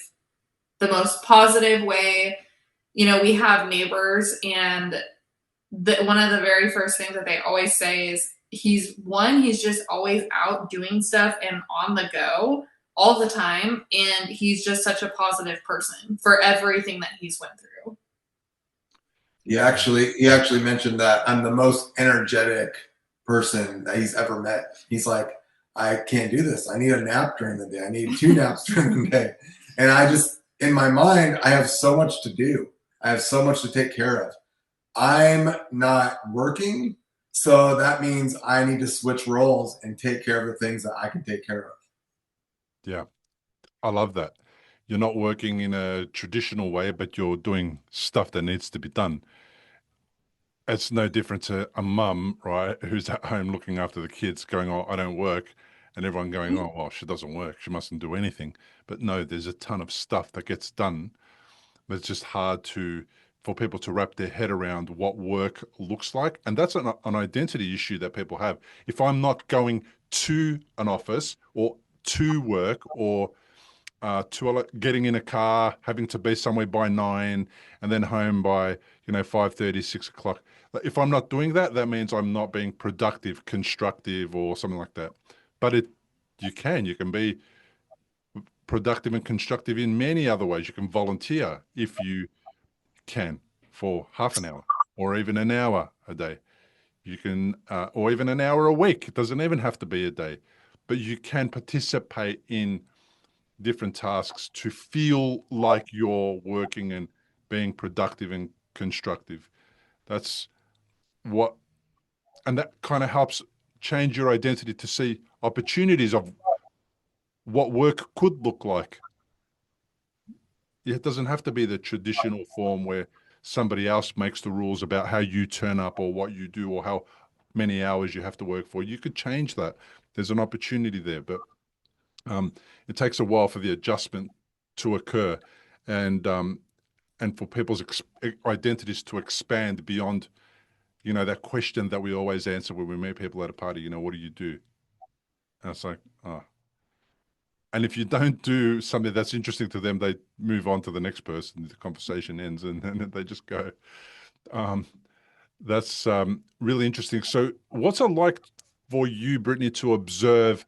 the most positive way. We have neighbors, and one of the very first things that they always say is he's just always out doing stuff and on the go all the time, and he's just such a positive person for everything that he's went through. He actually mentioned that I'm the most energetic person that he's ever met. He's like, I can't do this. I need a nap during the day. I need 2 naps during the day. And I just, in my mind, I have so much to do. I have so much to take care of. I'm not working, so that means I need to switch roles and take care of the things that I can take care of. Yeah, I love that. You're not working in a traditional way, but you're doing stuff that needs to be done. It's no different to a mum, right, who's at home looking after the kids going, oh, I don't work. And everyone going, oh, well, she doesn't work. She mustn't do anything. But no, there's a ton of stuff that gets done. But it's just hard for people to wrap their head around what work looks like. And that's an identity issue that people have. If I'm not going to an office or to work or getting in a car, having to be somewhere by 9 and then home by 5:30, 6 o'clock. If I'm not doing that, that means I'm not being productive, constructive, or something like that. But you can be productive and constructive in many other ways. You can volunteer if you can for half an hour or even an hour a day. You can, or even an hour a week. It doesn't even have to be a day, but you can participate in different tasks to feel like you're working and being productive and constructive. That's and that kind of helps change your identity to see opportunities of what work could look like. It doesn't have to be the traditional form where somebody else makes the rules about how you turn up or what you do or how many hours you have to work for. You could change that. There's an opportunity there, but it takes a while for the adjustment to occur, and for people's identities to expand beyond, that question that we always answer when we meet people at a party. What do you do? And it's like, oh. And if you don't do something that's interesting to them, they move on to the next person. The conversation ends, and then they just go. That's really interesting. So, what's it like for you, Brittany, to observe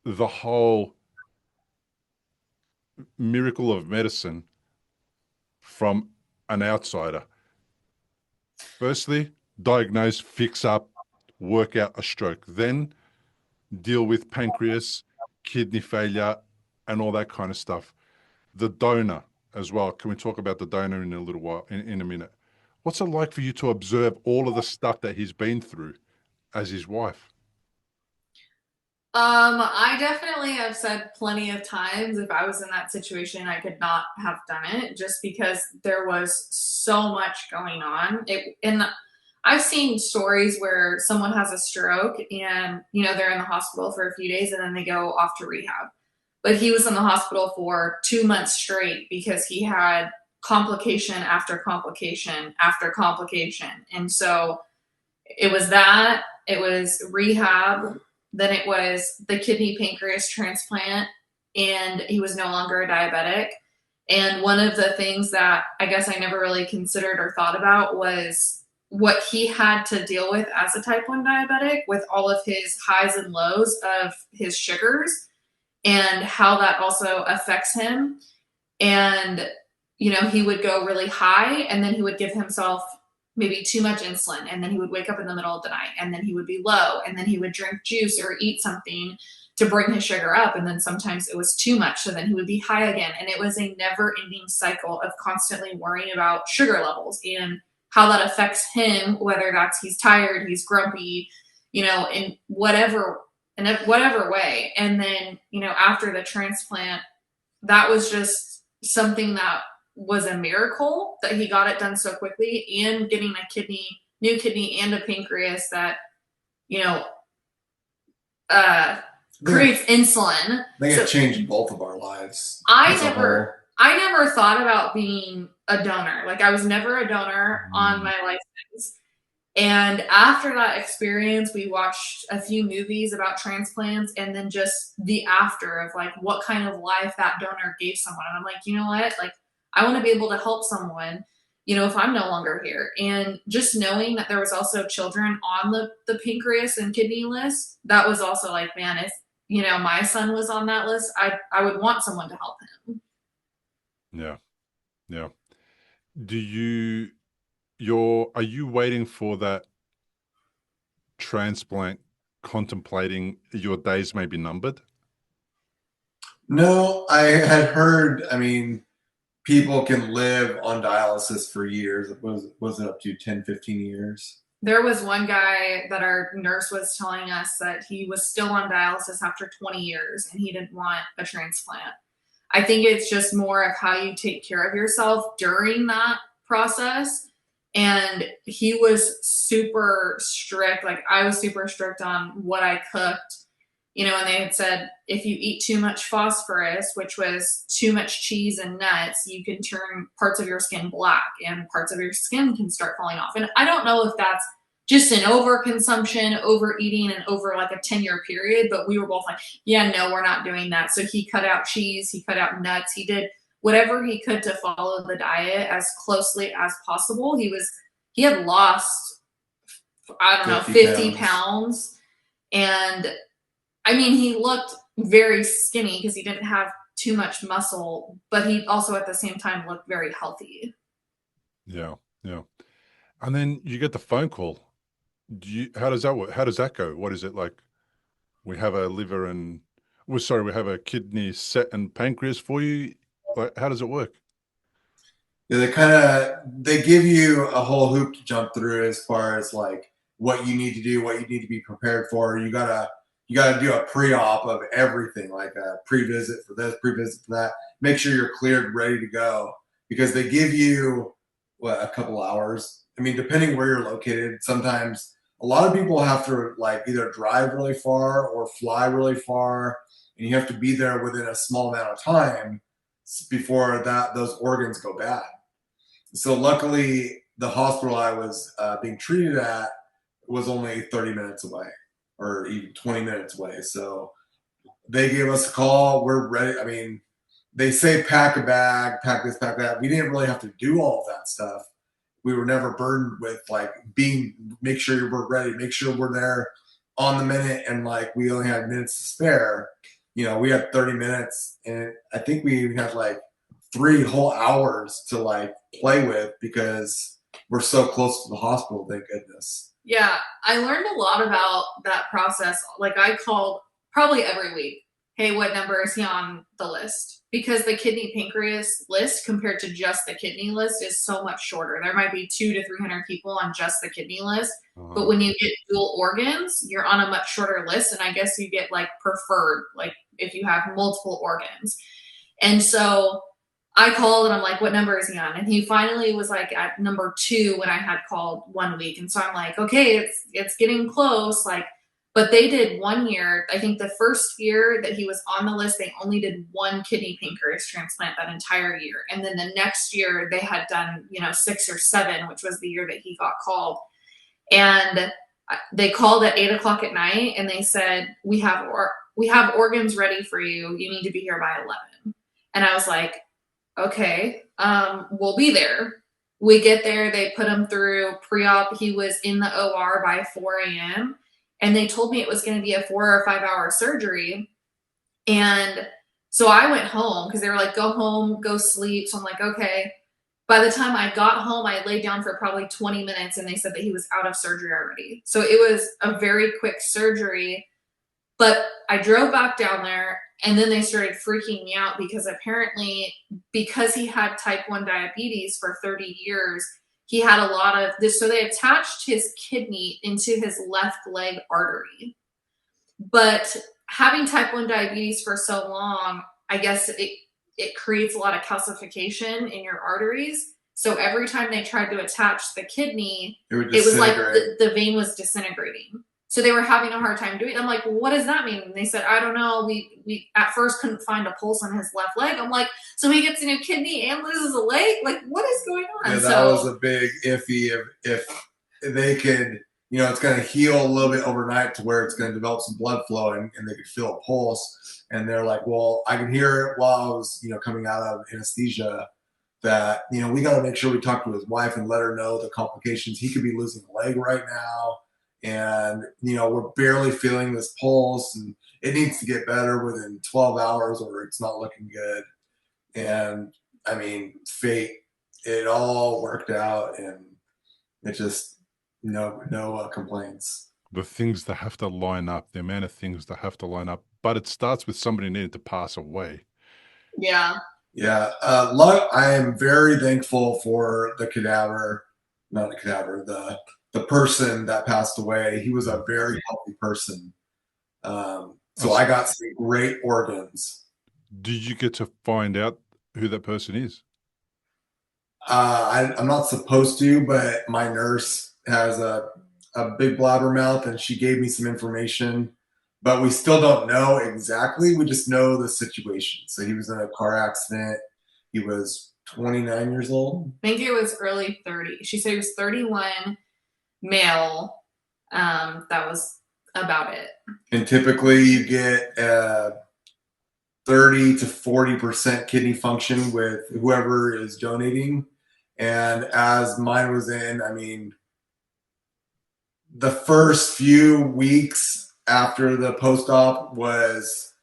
the whole miracle of medicine from an outsider? Firstly, diagnose, fix up, work out a stroke. Then deal with pancreas, kidney failure, and all that kind of stuff. The donor as well. Can we talk about the donor in a little while, in a minute? What's it like for you to observe all of the stuff that he's been through as his wife? I definitely have said plenty of times if I was in that situation, I could not have done it just because there was so much going on. And I've seen stories where someone has a stroke and, they're in the hospital for a few days and then they go off to rehab. But he was in the hospital for 2 months straight because he had complication after complication after complication. And so it was rehab. Then it was the kidney pancreas transplant, and he was no longer a diabetic. And one of the things that I guess I never really considered or thought about was what he had to deal with as a type 1 diabetic with all of his highs and lows of his sugars and how that also affects him. And, he would go really high and then he would give himself maybe too much insulin, and then he would wake up in the middle of the night and then he would be low, and then he would drink juice or eat something to bring his sugar up, and then sometimes it was too much, so then he would be high again. And it was a never-ending cycle of constantly worrying about sugar levels and how that affects him, whether that's he's tired, he's grumpy, in whatever way. And then, after the transplant, that was just something that was a miracle that he got it done so quickly, and getting a new kidney and a pancreas that, creates insulin. I think it changed both of our lives. I never thought about being a donor. Like, I was never a donor on my license. And after that experience, we watched a few movies about transplants, and then just the after of like what kind of life that donor gave someone. And I'm like, you know what? Like, I want to be able to help someone, if I'm no longer here. And just knowing that there was also children on the pancreas and kidney list, that was also like, man, if, my son was on that list, I would want someone to help him. Yeah. Yeah. Are you waiting for that transplant, contemplating your days may be numbered? No, I had heard, people can live on dialysis for years. Was it up to 10, 15 years? There was one guy that our nurse was telling us that he was still on dialysis after 20 years and he didn't want a transplant. I think it's just more of how you take care of yourself during that process. And he was super strict. Like I was super strict on what I cooked, you know, and they had said, if you eat too much phosphorus, which was too much cheese and nuts, you can turn parts of your skin black and parts of your skin can start falling off. And I don't know if that's just an overconsumption, overeating, and over like a 10-year period. But we were both like, yeah, no, we're not doing that. So he cut out cheese, he cut out nuts, he did whatever he could to follow the diet as closely as possible. He had lost, I don't know, 50 pounds. And I mean, he looked very skinny because he didn't have too much muscle, but he also at the same time looked very healthy. Yeah. Yeah. And then you get the phone call. How does that work? How does that go? What is it like? We have a liver and we have a kidney set and pancreas for you. Like, how does it work? Yeah, they give you a whole hoop to jump through as far as like what you need to do, what you need to be prepared for. You gotta do a pre-op of everything, like a pre-visit for this, pre-visit for that. Make sure you're cleared, ready to go, because they give you a couple hours. I mean, depending where you're located, sometimes a lot of people have to like either drive really far or fly really far, and you have to be there within a small amount of time before those organs go bad. So luckily, the hospital I was being treated at was only 30 minutes away, or even 20 minutes away. So they gave us a call. We're ready. I mean, they say pack a bag, pack this, pack that. We didn't really have to do all of that stuff. We were never burdened with like make sure we're ready, make sure we're there on the minute, and like we only had minutes to spare. You know, we had 30 minutes, and I think we had like 3 whole hours to like play with because we're so close to the hospital. Thank goodness. Yeah, I learned a lot about that process. Like I called probably every week, hey, what number is he on the list? Because the kidney pancreas list compared to just the kidney list is so much shorter. There might be 200 to 300 people on just the kidney list. But when you get dual organs, you're on a much shorter list. And I guess you get like preferred, like if you have multiple organs. And so I called and I'm like, what number is he on? And he finally was like at number 2 when I had called 1 week. And so I'm like, okay, it's getting close. Like, but they did 1 year. I think the first year that he was on the list, they only did 1 kidney pancreas transplant that entire year. And then the next year they had done, 6 or 7, which was the year that he got called. And they called at 8:00 at night and they said, we have organs ready for you. You need to be here by 11. And I was like, okay, we'll be there. We get there. They put him through pre-op. He was in the OR by 4 a.m. And they told me it was going to be a 4 or 5 hour surgery. And so I went home because they were like, go home, go sleep. So I'm like, okay. By the time I got home, I laid down for probably 20 minutes and they said that he was out of surgery already. So it was a very quick surgery. But I drove back down there and then they started freaking me out because apparently because he had type 1 diabetes for 30 years, he had a lot of this. So they attached his kidney into his left leg artery. But having type 1 diabetes for so long, I guess it creates a lot of calcification in your arteries. So every time they tried to attach the kidney, it was like the vein was disintegrating. So they were having a hard time doing it. I'm like, well, what does that mean? And they said, I don't know. We at first couldn't find a pulse on his left leg. I'm like, so he gets a new kidney and loses a leg? Like, what is going on? Yeah, that was a big iffy. If they could, it's going to heal a little bit overnight to where it's going to develop some blood flow and they could feel a pulse. And they're like, well, I can hear it while I was, coming out of anesthesia that, we got to make sure we talk to his wife and let her know the complications. He could be losing a leg right now. And, we're barely feeling this pulse and it needs to get better within 12 hours or it's not looking good. And I mean, fate, it all worked out and it just, no complaints. The things that have to line up, the amount of things that have to line up, but it starts with somebody needing to pass away. Yeah. Yeah. I am very thankful for the cadaver, not the cadaver, the person that passed away. He was a very healthy person. So I got some great organs. Did you get to find out who that person is? I'm not supposed to, but my nurse has a big blabbermouth, and she gave me some information. But we still don't know exactly. We just know the situation. So he was in a car accident. He was 29 years old. I think it was early 30. She said he was 31, male. That was about it. And typically you get 30 to 40% kidney function with whoever is donating. And as mine was in, I mean, the first few weeks after the post-op was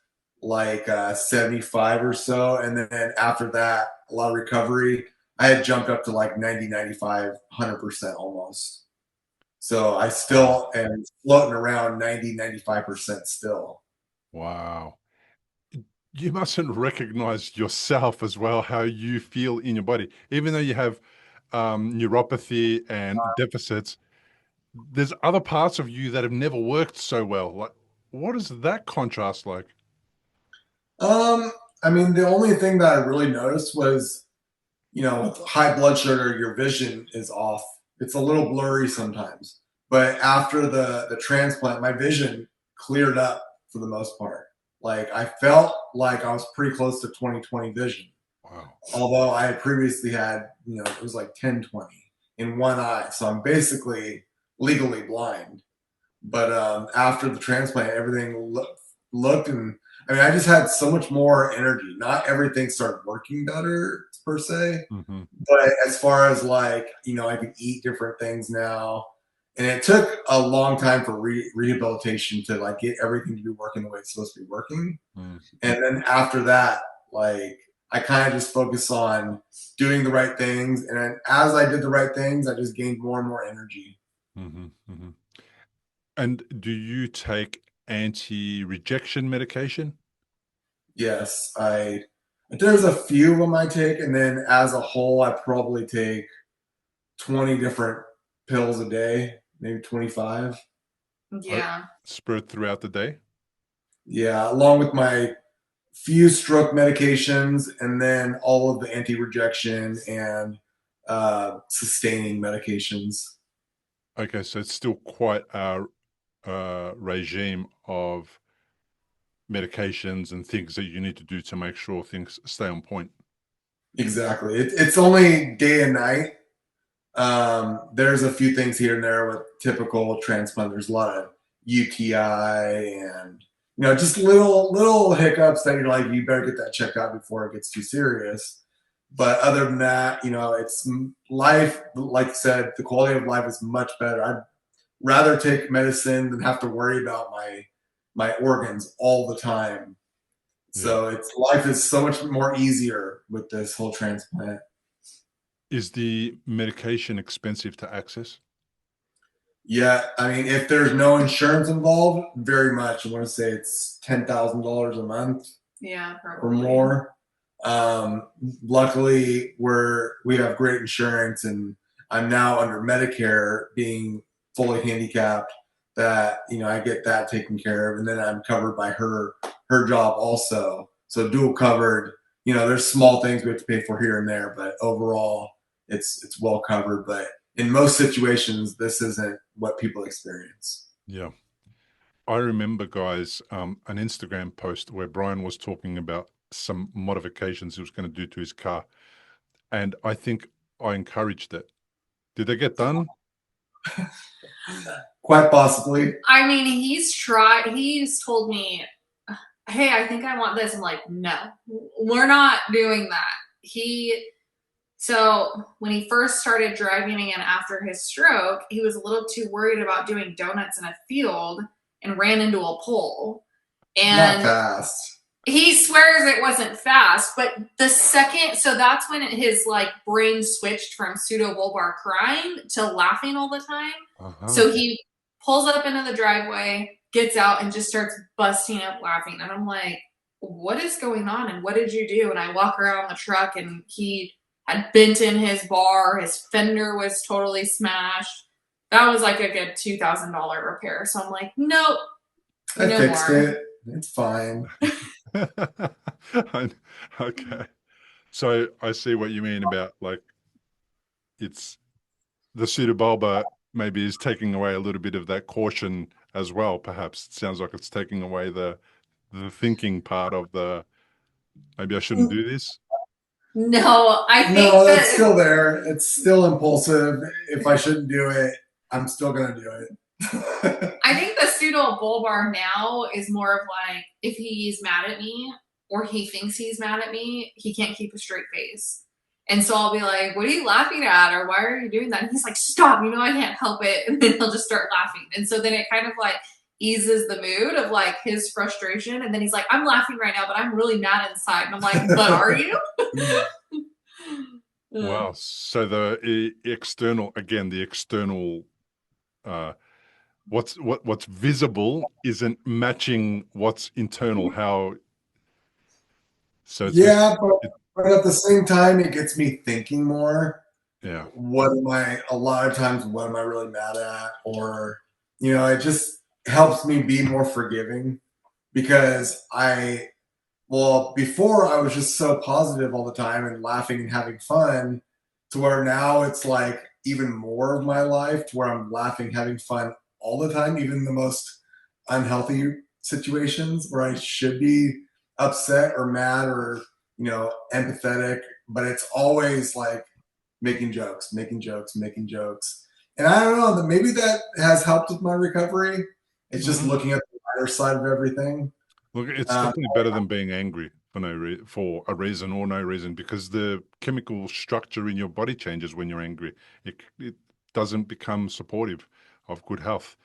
like 75 or so. And then after that, a lot of recovery. I had jumped up to like 90, 95, 100% almost. So I still am floating around 90, 95% still. Wow. You mustn't recognize yourself as well, how you feel in your body. Even though you have neuropathy and deficits, there's other parts of you that have never worked so well. Like, what is that contrast like? I mean, the only thing that I really noticed was, with high blood sugar, your vision is off. It's a little blurry sometimes. But after the transplant, my vision cleared up for the most part. Like I felt like I was pretty close to 20/20 vision. Wow. Although I had previously had, it was like 10/20 in one eye. So I'm basically legally blind. But after the transplant, everything looked and I mean, I just had so much more energy. Not everything started working better per se, but as far as like, I can eat different things now. And it took a long time for rehabilitation to like get everything to be working the way it's supposed to be working. And then after that, like I kind of just focus on doing the right things. And then as I did the right things, I just gained more and more energy. And do you take anti-rejection medication? Yes, there's a few of them I take, and then as a whole, I probably take 20 different pills a day, maybe 25. Yeah. Spread throughout the day? Yeah, along with my few stroke medications, and then all of the anti-rejection and sustaining medications. Okay, so it's still quite a regime of medications and things that you need to do to make sure things stay on point. Exactly. It's only day and night. There's a few things here and there with typical transplant. There's a lot of UTI and just little hiccups that you're like, you better get that checked out before it gets too serious. But other than that, it's life. Like I said, the quality of life is much better. I'd rather take medicine than have to worry about my organs all the time. So life is so much more easier with this whole transplant. Is the medication expensive to access? Yeah, I mean, if there's no insurance involved, very much. I want to say it's $10,000 a month. Yeah, probably. Or more. Luckily, we have great insurance, and I'm now under Medicare, being fully handicapped. That I get that taken care of, and then I'm covered by her job also. So dual covered. There's small things we have to pay for here and there, but overall, it's well covered. But in most situations, this isn't what people experience. Yeah. I remember, guys, an Instagram post where Brian was talking about some modifications he was going to do to his car. And I think I encouraged it. Did they get done? Quite possibly. I mean, he's told me, hey, I think I want this. I'm like, no, we're not doing that. So when he first started driving again after his stroke, he was a little too worried about doing donuts in a field and ran into a pole. And not fast. He swears it wasn't fast, but so that's when his brain switched from pseudobulbar crying to laughing all the time. So he pulls up into the driveway, gets out, and just starts busting up laughing. And I'm like, what is going on? And what did you do? And I walk around the truck and he had bent in his bar. His fender was totally smashed. That was like a good $2,000 repair. So I'm like, nope, I no fixed more. it. It's fine. Okay. So I see what you mean about, like, it's the pseudobulbar maybe is taking away a little bit of that caution as well. Perhaps it sounds like it's taking away the thinking part of the, maybe I shouldn't do this. No, I think No, that that's still there. It's still impulsive. If I shouldn't do it, I'm still gonna do it. I think the pseudo bulbar now is more of like, if he's mad at me or he thinks he's mad at me, he can't keep a straight face. And so I'll be like, what are you laughing at? Or why are you doing that? And he's like, stop, you know, I can't help it. And then he'll just start laughing. And so then it kind of like eases the mood of like his frustration. And then he's like, I'm laughing right now, but I'm really mad inside. And I'm like, but are you? Wow. So the external, again, the external, what's visible isn't matching what's internal. How? So it's Yeah, but at the same time, it gets me thinking more. yeah. A lot of times, what am I really mad at? Or, it just helps me be more forgiving because before I was just so positive all the time and laughing and having fun to where now it's like even more of my life to where I'm laughing, having fun all the time, even in the most unhealthy situations where I should be upset or mad or, empathetic, but it's always like making jokes. And I don't know, maybe that has helped with my recovery. It's just looking at the lighter side of everything. Look, it's definitely better than being angry for a reason or no reason, because the chemical structure in your body changes when you're angry. It doesn't become supportive of good health.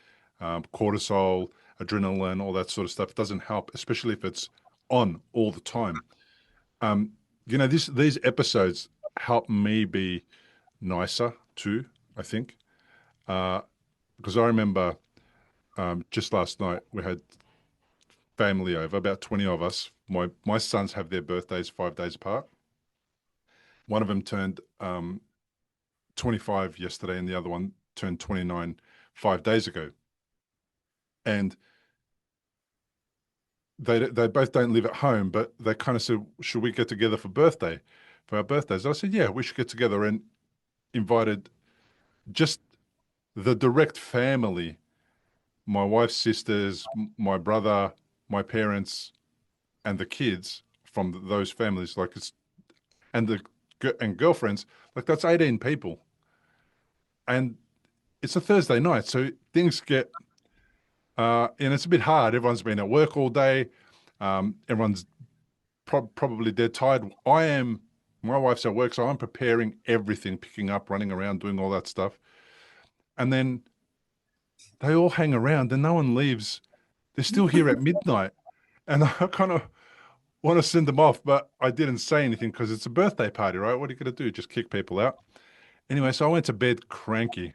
Cortisol, adrenaline, all that sort of stuff doesn't help, especially if it's on all the time. These episodes help me be nicer too, I think, because I remember just last night we had family over, about 20 of us. My sons have their birthdays 5 days apart. One of them turned 25 yesterday, and the other one turned 29 5 days ago. And they both don't live at home, but they kind of said, should we get together for our birthdays? I said, yeah, we should get together, and invited just the direct family, my wife's sisters, my brother, my parents, and the kids from those families, and girlfriends, like that's 18 people. And it's a Thursday night, so things get, and it's a bit hard. Everyone's been at work all day. Everyone's probably dead tired. My wife's at work, so I'm preparing everything, picking up, running around, doing all that stuff. And then they all hang around and no one leaves. They're still here at midnight. And I kind of want to send them off, but I didn't say anything because it's a birthday party, right? What are you going to do? Just kick people out? Anyway, so I went to bed cranky.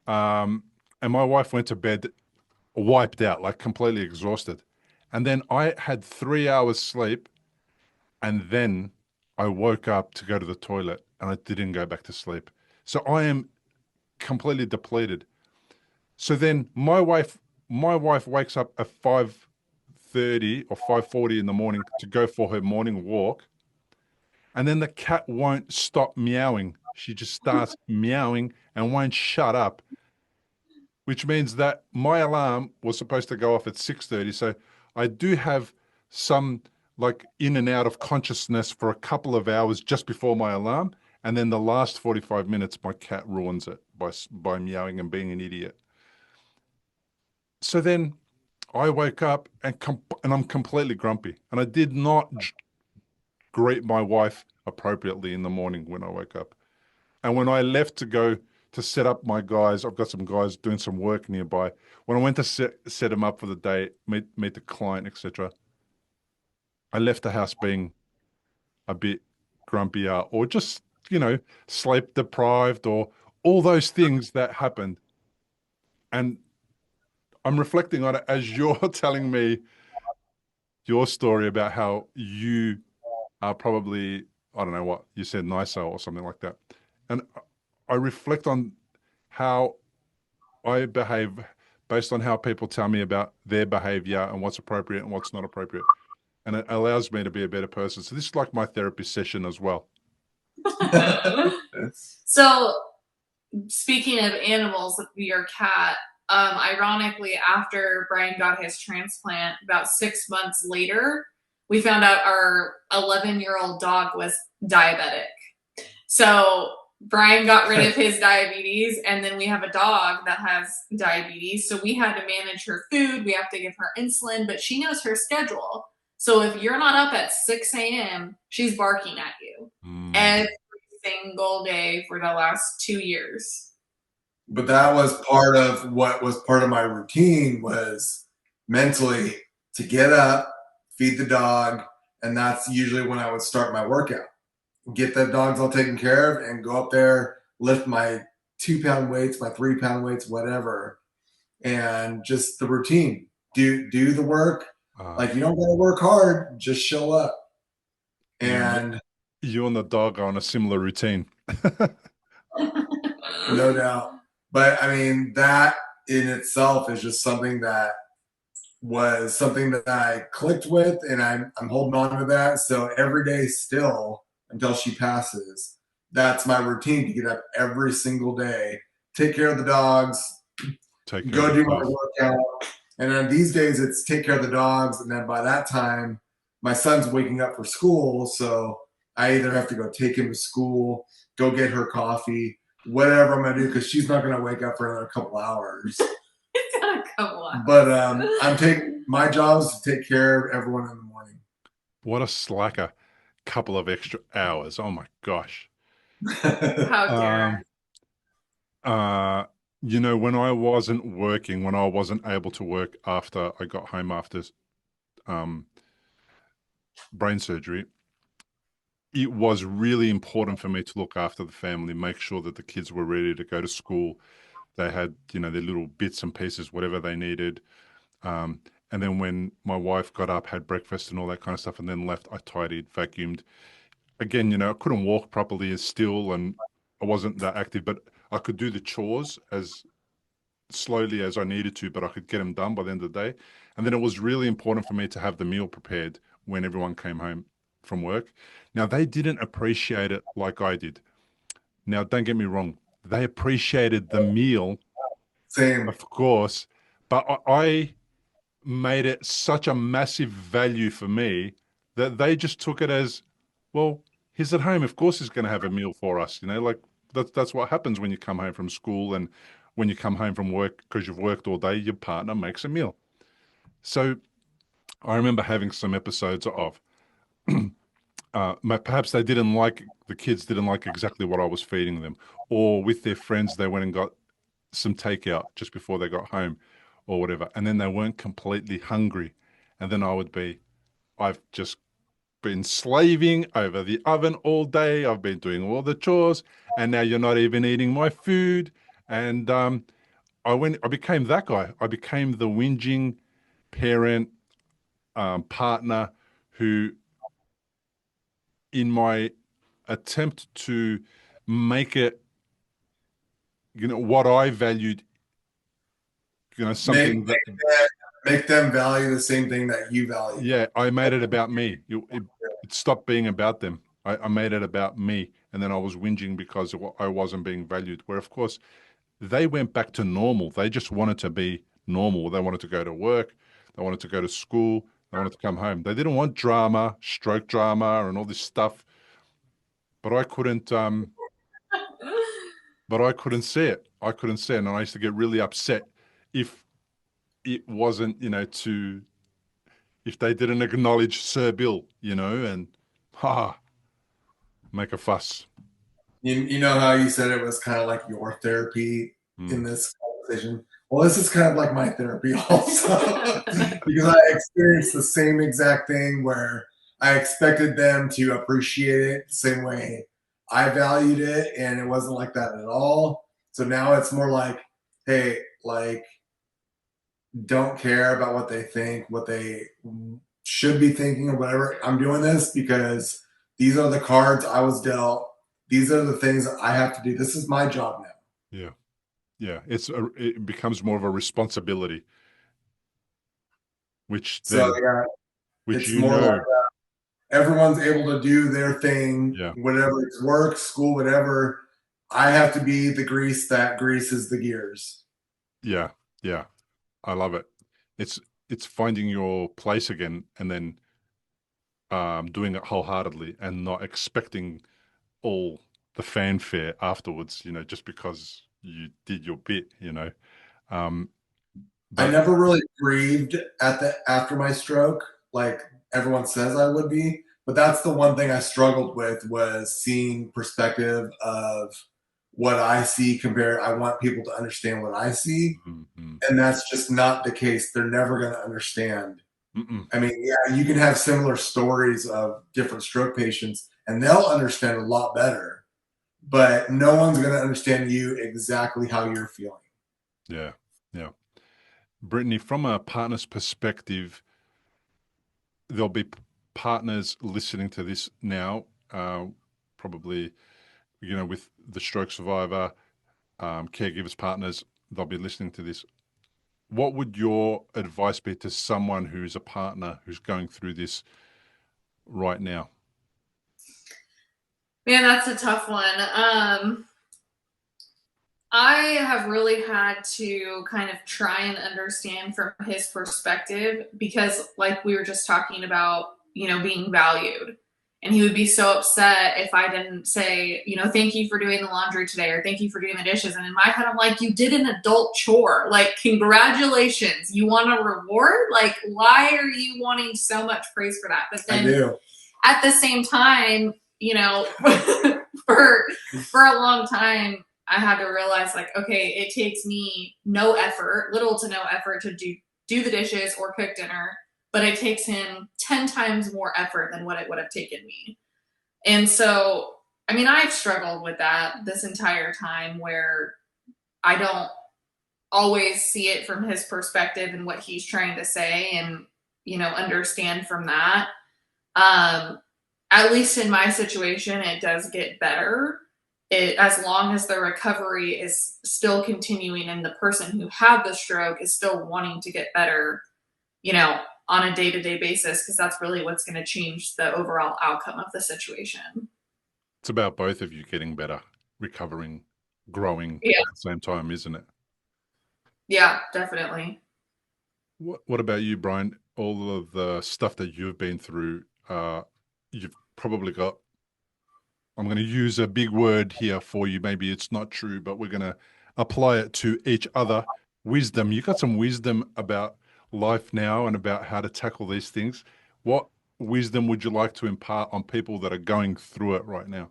And my wife went to bed wiped out, like completely exhausted. And then I had 3 hours sleep, and then I woke up to go to the toilet and I didn't go back to sleep. So I am completely depleted. So then my wife wakes up at 5:30 or 5:40 in the morning to go for her morning walk. And then the cat won't stop meowing. She just starts meowing and won't shut up, which means that my alarm was supposed to go off at 6:30. So I do have some like in and out of consciousness for a couple of hours just before my alarm. And then the last 45 minutes, my cat ruins it by meowing and being an idiot. So then I woke up and I'm completely grumpy. And I did not greet my wife appropriately in the morning when I woke up. And when I left to go to set up my guys, I've got some guys doing some work nearby. When I went to set them up for the day, meet the client, etc., I left the house being a bit grumpier or just, sleep deprived or all those things that happened. And I'm reflecting on it as you're telling me your story about how you are probably, I don't know what you said, nicer or something like that. And I reflect on how I behave based on how people tell me about their behavior and what's appropriate and what's not appropriate. And it allows me to be a better person. So this is like my therapy session as well. So speaking of animals, your cat, ironically, after Brian got his transplant, about 6 months later, we found out our 11-year-old dog was diabetic. So Brian got rid of his diabetes, and then we have a dog that has diabetes. So we had to manage her food. We have to give her insulin, but she knows her schedule. So if you're not up at 6 a.m., she's barking at you every single day for the last 2 years. But that was part of what was part of my routine, was mentally to get up, feed the dog, and that's usually when I would start my workout. Get the dogs all taken care of and go up there, lift my 2-pound weights, my 3-pound weights, whatever. And just the routine. Do the work. Like, you don't gotta work hard, just show up. And you and the dog are on a similar routine. no doubt. But I mean, that in itself is just something that was something that I clicked with, and I'm holding on to that. So every day still, until she passes, that's my routine, to get up every single day, take care of the dogs, go do my workout. And then these days it's take care of the dogs. And then by that time, my son's waking up for school. So I either have to go take him to school, go get her coffee, whatever I'm going to do, because she's not going to wake up for another couple hours. But my job is to take care of everyone in the morning. What a slacker. Couple of extra hours. Oh my gosh. How dare. You know, when I wasn't working, when I wasn't able to work after I got home after brain surgery, it was really important for me to look after the family, make sure that the kids were ready to go to school. They had, you know, their little bits and pieces, whatever they needed. And then when my wife got up, had breakfast and all that kind of stuff, and then left, I tidied, vacuumed. Again, you know, I couldn't walk properly still, and I wasn't that active, but I could do the chores as slowly as I needed to, but I could get them done by the end of the day. And then it was really important for me to have the meal prepared when everyone came home from work. Now, they didn't appreciate it like I did. Now, don't get me wrong. They appreciated the meal, Same, of course, but I made it such a massive value for me that they just took it as, well, he's at home. Of course he's going to have a meal for us. You know, like that's what happens when you come home from school and when you come home from work, because you've worked all day, your partner makes a meal. So I remember having some episodes of, perhaps they didn't like, the kids didn't like exactly what I was feeding them, or with their friends, they went and got some takeout just before they got home or whatever. And then they weren't completely hungry. And then I would be, I've just been slaving over the oven all day. I've been doing all the chores, and now you're not even eating my food. And I became that guy. I became the whinging parent, partner who, in my attempt to make it, you know, what I valued, you know, something make them value the same thing that you value. Yeah, I made it about me. It stopped being about them. I made it about me, and then I was whinging because I wasn't being valued. Where, of course, they went back to normal. They just wanted to be normal. They wanted to go to work. They wanted to go to school. They wanted to come home. They didn't want drama, stroke drama, and all this stuff. But I couldn't. But I couldn't see it. I couldn't see it, and I used to get really upset if it wasn't, you know, if they didn't acknowledge Sir Bill, you know, and make a fuss. You know how you said it was kind of like your therapy in this conversation? Well, this is kind of like my therapy also, because I experienced the same exact thing where I expected them to appreciate it the same way I valued it, and it wasn't like that at all. So now it's more like, hey, like, don't care about what they think, what they should be thinking or whatever. I'm doing this because these are the cards I was dealt. These are the things I have to do. This is my job now. Yeah. Yeah. It becomes more of a responsibility, which So yeah, which it's more like everyone's able to do their thing, yeah. whatever it's work, school, whatever. I have to be the grease that greases the gears. Yeah. Yeah. I love it. It's finding your place again, and then doing it wholeheartedly and not expecting all the fanfare afterwards, just because you did your bit, Um, I but never really grieved after my stroke, like everyone says I would be. But that's the one thing I struggled with was seeing perspective of what I see compared. I want people to understand what I see, mm-mm, and that's just not the case. They're never going to understand. mm-mm, I mean, yeah, you can have similar stories of different stroke patients, and they'll understand a lot better. But no one's going to understand you exactly how you're feeling. yeah, yeah. Brittany, from a partner's perspective, there'll be partners listening to this now, probably, with the stroke survivor, caregivers, partners, they'll be listening to this. What would your advice be to someone who's a partner who's going through this right now? Man, that's a tough one. I have really had to kind of try and understand from his perspective because, like we were just talking about, being valued. And he would be so upset if I didn't say, thank you for doing the laundry today or thank you for doing the dishes. And in my head, I'm like, you did an adult chore. Like, congratulations. You want a reward? Like, why are you wanting so much praise for that? But I then do. at the same time, for a long time, I had to realize, like, okay, it takes me no effort, little to no effort to do the dishes or cook dinner, but it takes him 10 times more effort than what it would have taken me. And so, I mean, I've struggled with that this entire time where I don't always see it from his perspective and what he's trying to say and, understand from that. Um, at least in my situation, it does get better. As long as the recovery is still continuing and the person who had the stroke is still wanting to get better, on a day-to-day basis, because that's really what's going to change the overall outcome of the situation. It's about both of you getting better, recovering, growing Yeah. at the same time, isn't it? Yeah, definitely. What about you, Brian? All of the stuff that you've been through, you've probably got, I'm going to use a big word here for you. Maybe it's not true, but we're going to apply it to each other. Wisdom. You got some wisdom about life now and about how to tackle these things. What wisdom would you like to impart on people that are going through it right now?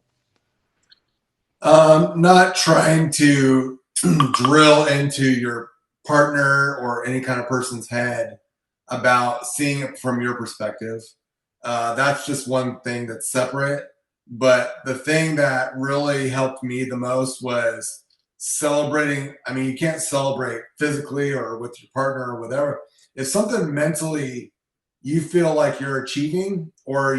Not trying to drill into your partner or any kind of person's head about seeing it from your perspective. That's just one thing that's separate. But the thing that really helped me the most was celebrating. I mean, you can't celebrate physically or with your partner or whatever. If something mentally you feel like you're achieving or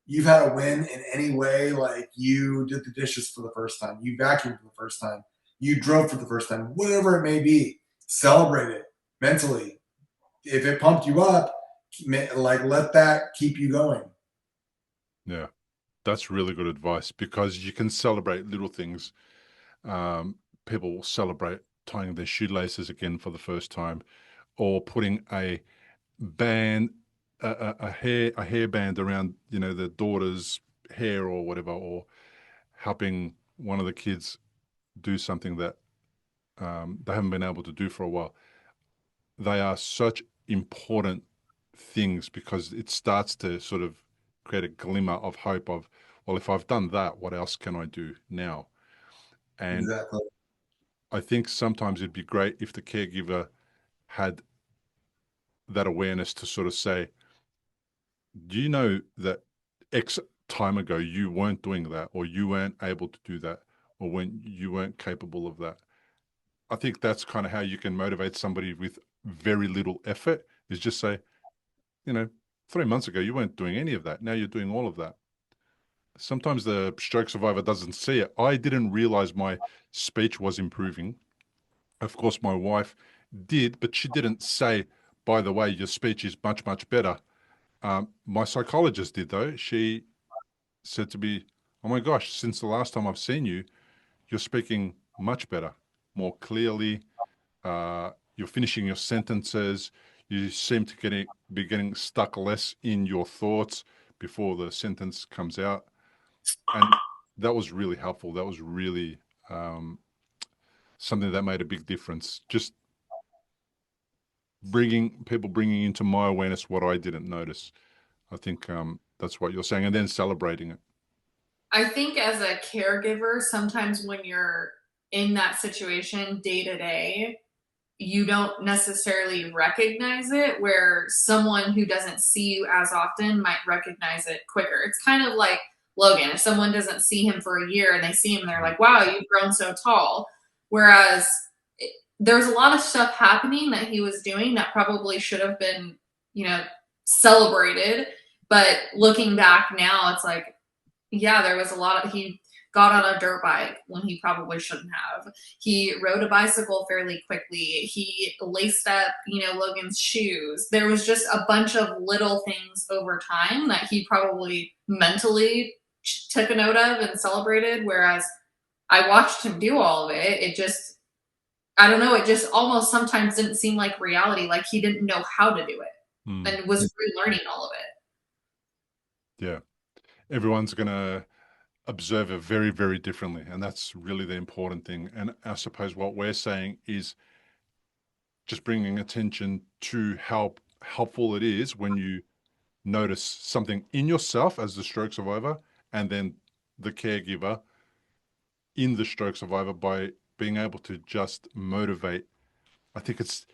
you've had a win in any way, like you did the dishes for the first time, you vacuumed for the first time, you drove for the first time, whatever it may be, celebrate it mentally. If it pumped you up, like let that keep you going. Yeah, that's really good advice because you can celebrate little things. People will celebrate tying their shoelaces again for the first time, or putting a band, a hairband around, their daughter's hair or whatever, or helping one of the kids do something that they haven't been able to do for a while. They are such important things because it starts to sort of create a glimmer of hope of, well, if I've done that, what else can I do now? And Exactly. I think sometimes it'd be great if the caregiver had that awareness to sort of say, do you know that X time ago you weren't doing that, or you weren't able to do that, or when you weren't capable of that? I think that's kind of how you can motivate somebody with very little effort, is just say, you know, 3 months ago, you weren't doing any of that. Now you're doing all of that. Sometimes the stroke survivor doesn't see it. I didn't realize my speech was improving. Of course, my wife did, but she didn't say, by the way, your speech is much, much better. My psychologist did, though. She said to me, oh my gosh, since the last time I've seen you, you're speaking much better, more clearly. You're finishing your sentences. You seem to be getting stuck less in your thoughts before the sentence comes out. And that was really helpful. That was really something that made a big difference. Just bringing into my awareness what I didn't notice. I think that's what you're saying, and then celebrating it. I think as a caregiver, sometimes when you're in that situation day to day, you don't necessarily recognize it, where someone who doesn't see you as often might recognize it quicker. It's kind of like Logan. If someone doesn't see him for a year and they see him, they're like, wow, you've grown so tall. Whereas there's a lot of stuff happening that he was doing that probably should have been, celebrated. But looking back now, it's like, yeah, there was a lot of, he got on a dirt bike when he probably shouldn't have. He rode a bicycle fairly quickly. He laced up, Logan's shoes. There was just a bunch of little things over time that he probably mentally took a note of and celebrated. Whereas I watched him do all of it. It just, I don't know, it just almost sometimes didn't seem like reality, like he didn't know how to do it and was relearning all of it. Yeah. Everyone's going to observe it very, very differently. And that's really the important thing. And I suppose what we're saying is just bringing attention to how helpful it is when you notice something in yourself as the stroke survivor, and then the caregiver in the stroke survivor, by being able to just motivate. I think it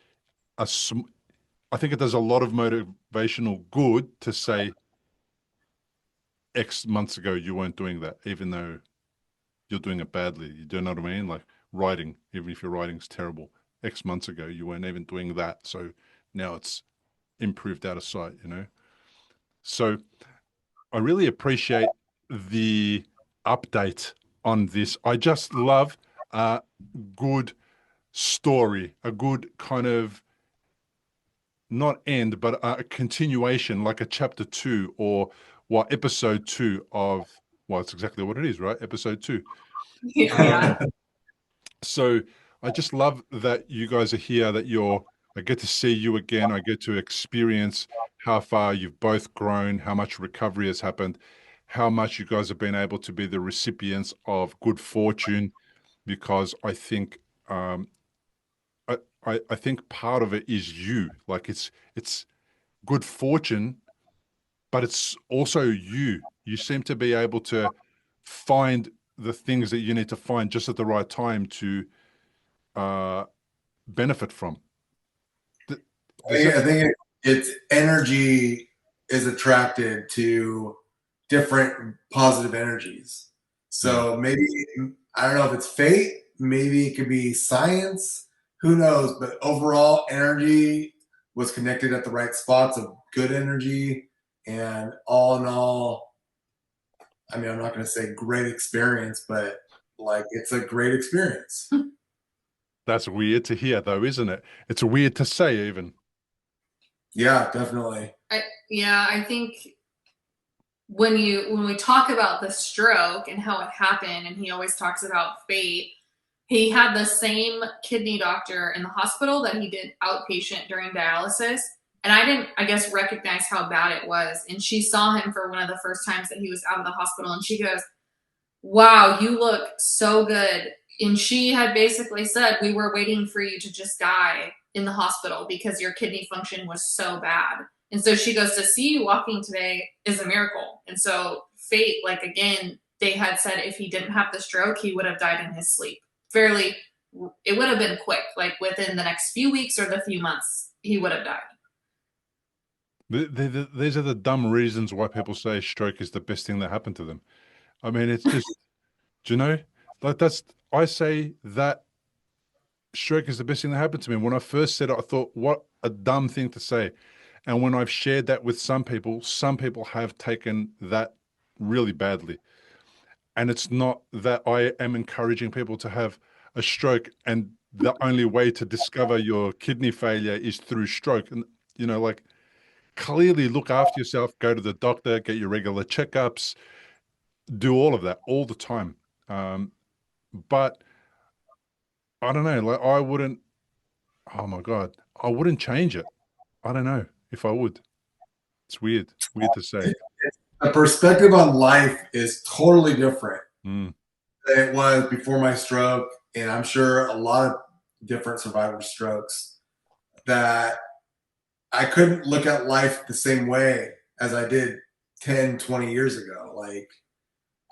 does a lot of motivational good to say, X months ago, you weren't doing that, even though you're doing it badly. You do know what I mean? Like writing, even if your writing's terrible, X months ago, you weren't even doing that. So now it's improved out of sight, So I really appreciate the update on this. I just love a good story, a good kind of not end, but a continuation, like a chapter 2 or episode 2 of, well, it's exactly what it is, right? Episode 2. Yeah. So I just love that you guys are here, I get to see you again. I get to experience how far you've both grown, how much recovery has happened, how much you guys have been able to be the recipients of good fortune, because I think, I think part of it is you. Like it's good fortune, but it's also you. You seem to be able to find the things that you need to find just at the right time to benefit from. I think it's energy is attracted to different positive energies. So maybe, I don't know if it's fate, maybe it could be science, who knows? But overall, energy was connected at the right spots of good energy. And all in all, I mean, I'm not going to say great experience, but like it's a great experience. That's weird to hear, though, isn't it? It's weird to say, even. Yeah, definitely. I think when we talk about the stroke and how it happened, and he always talks about fate, he had the same kidney doctor in the hospital that he did outpatient during dialysis. And I didn't, I guess, recognize how bad it was. And she saw him for one of the first times that he was out of the hospital. And she goes, wow, you look so good. And she had basically said, we were waiting for you to just die in the hospital because your kidney function was so bad. And so she goes, to see you walking today is a miracle. And so fate, like, again, they had said if he didn't have the stroke, he would have died in his sleep. It would have been quick, like within the next few weeks or the few months, he would have died. These are the dumb reasons why people say stroke is the best thing that happened to them. I mean, it's just, do you know, like I say that stroke is the best thing that happened to me. When I first said it, I thought, what a dumb thing to say. And when I've shared that with some people have taken that really badly. And it's not that I am encouraging people to have a stroke and the only way to discover your kidney failure is through stroke. And, like, clearly look after yourself, go to the doctor, get your regular checkups, do all of that all the time. But I don't know, like, oh my God, I wouldn't change it. I don't know if I would. It's weird to say. The perspective on life is totally different Mm. than it was before my stroke. And I'm sure a lot of different survivor strokes that I couldn't look at life the same way as I did 10, 20 years ago. Like,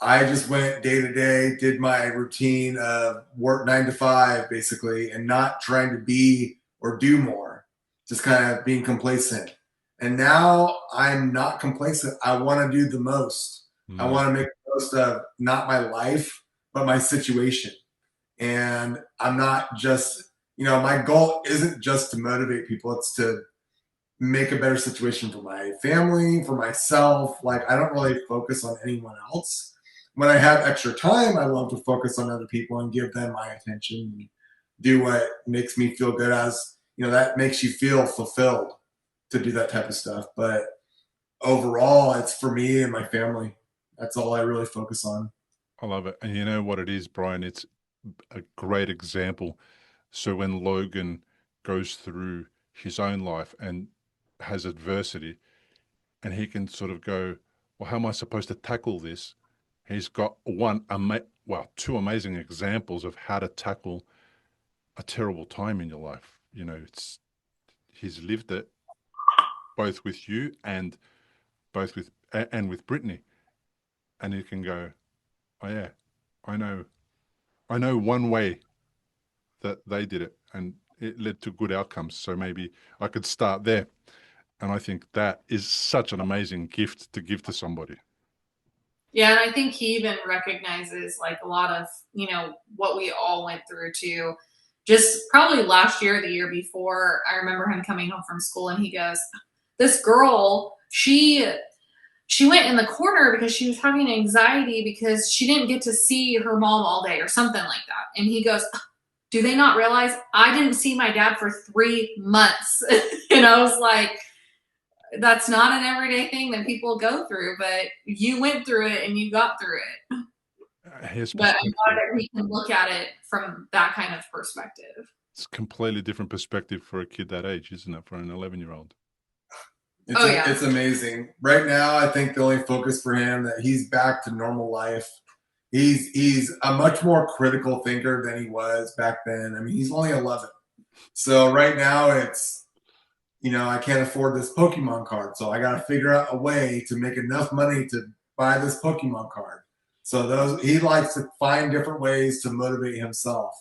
I just went day to day, did my routine of work 9 to 5, basically, and not trying to be or do more, just kind of being complacent. And now I'm not complacent. I want to do the most. I want to make the most of not my life, but my situation. And I'm not just, my goal isn't just to motivate people. It's to make a better situation for my family, for myself. Like, I don't really focus on anyone else. When I have extra time, I love to focus on other people and give them my attention and do what makes me feel good, as that makes you feel fulfilled to do that type of stuff. But overall, it's for me and my family. That's all I really focus on. I love it. And you know what it is, Brian? It's a great example. So when Logan goes through his own life and has adversity, and he can sort of go, well, how am I supposed to tackle this? He's got two amazing examples of how to tackle a terrible time in your life. He's lived it both with you and with Brittany, and he can go, oh yeah, I know one way that they did it, and it led to good outcomes. So maybe I could start there. And I think that is such an amazing gift to give to somebody. Yeah, and I think he even recognizes, like, a lot of, what we all went through too. Just probably last year, the year before, I remember him coming home from school and he goes, this girl, she went in the corner because she was having anxiety because she didn't get to see her mom all day or something like that. And he goes, do they not realize I didn't see my dad for 3 months? And I was like, that's not an everyday thing that people go through, but you went through it and you got through it. But I'm glad that we can look at it from that kind of perspective. It's a completely different perspective for a kid that age, isn't it? For an 11-year-old. It's amazing. Right now, I think the only focus for him that he's back to normal life. He's a much more critical thinker than he was back then. I mean, he's only 11. So right now it's, I can't afford this Pokemon card. So I got to figure out a way to make enough money to buy this Pokemon card. So he likes to find different ways to motivate himself,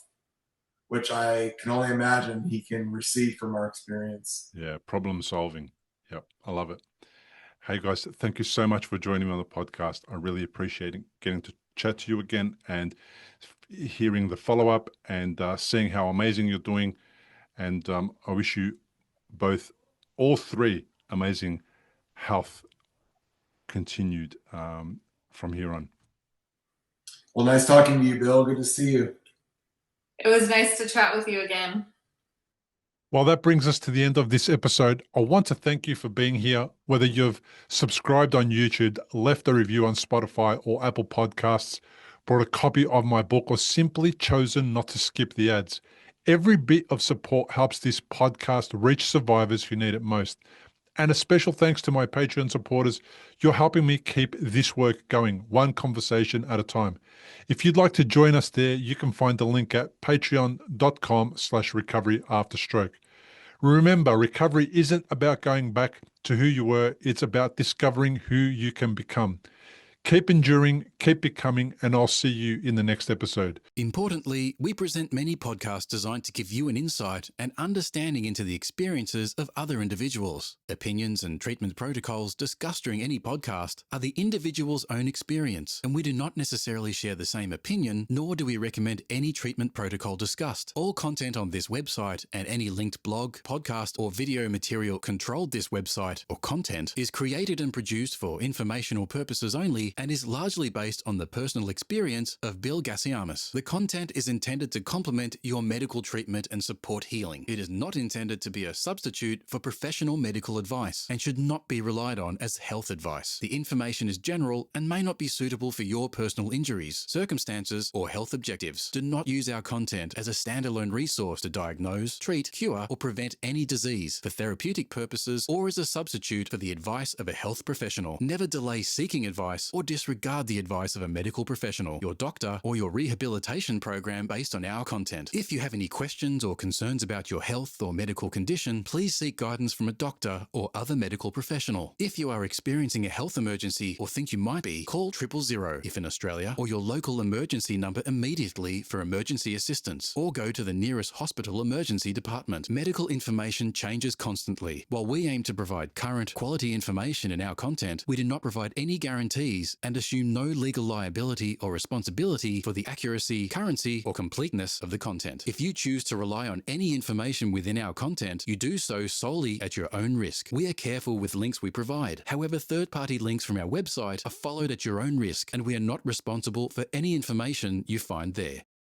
which I can only imagine he can receive from our experience. Yeah, problem solving. Yep, I love it. Hey guys, thank you so much for joining me on the podcast. I really appreciate getting to chat to you again and hearing the follow-up and seeing how amazing you're doing. And I wish you all three, amazing health continued from here on. Well, nice talking to you, Bill. Good to see you. It was nice to chat with you again. Well, that brings us to the end of this episode. I want to thank you for being here, whether you've subscribed on YouTube, left a review on Spotify or Apple Podcasts, bought a copy of my book, or simply chosen not to skip the ads. Every bit of support helps this podcast reach survivors who need it most. And a special thanks to my Patreon supporters. You're helping me keep this work going, one conversation at a time. If you'd like to join us there, you can find the link at patreon.com/recoveryafterstroke. Remember, recovery isn't about going back to who you were. It's about discovering who you can become. Keep enduring, keep becoming, and I'll see you in the next episode. Importantly, we present many podcasts designed to give you an insight and understanding into the experiences of other individuals. Opinions and treatment protocols discussed during any podcast are the individual's own experience, and we do not necessarily share the same opinion, nor do we recommend any treatment protocol discussed. All content on this website and any linked blog, podcast, or video material controlled this website or content is created and produced for informational purposes only and is largely based on the personal experience of Bill Gassiamis. The content is intended to complement your medical treatment and support healing. It is not intended to be a substitute for professional medical advice and should not be relied on as health advice. The information is general and may not be suitable for your personal injuries, circumstances, or health objectives. Do not use our content as a standalone resource to diagnose, treat, cure, or prevent any disease for therapeutic purposes or as a substitute for the advice of a health professional. Never delay seeking advice or disregard the advice of a medical professional, your doctor, or your rehabilitation program based on our content. If you have any questions or concerns about your health or medical condition, please seek guidance from a doctor or other medical professional. If you are experiencing a health emergency or think you might be, call 000 if in Australia, or your local emergency number immediately for emergency assistance, or go to the nearest hospital emergency department. Medical information changes constantly. While we aim to provide current, quality information in our content, we do not provide any guarantees and assume no legal liability or responsibility for the accuracy, currency, or completeness of the content. If you choose to rely on any information within our content, you do so solely at your own risk. We are careful with links we provide. However, third-party links from our website are followed at your own risk, and we are not responsible for any information you find there.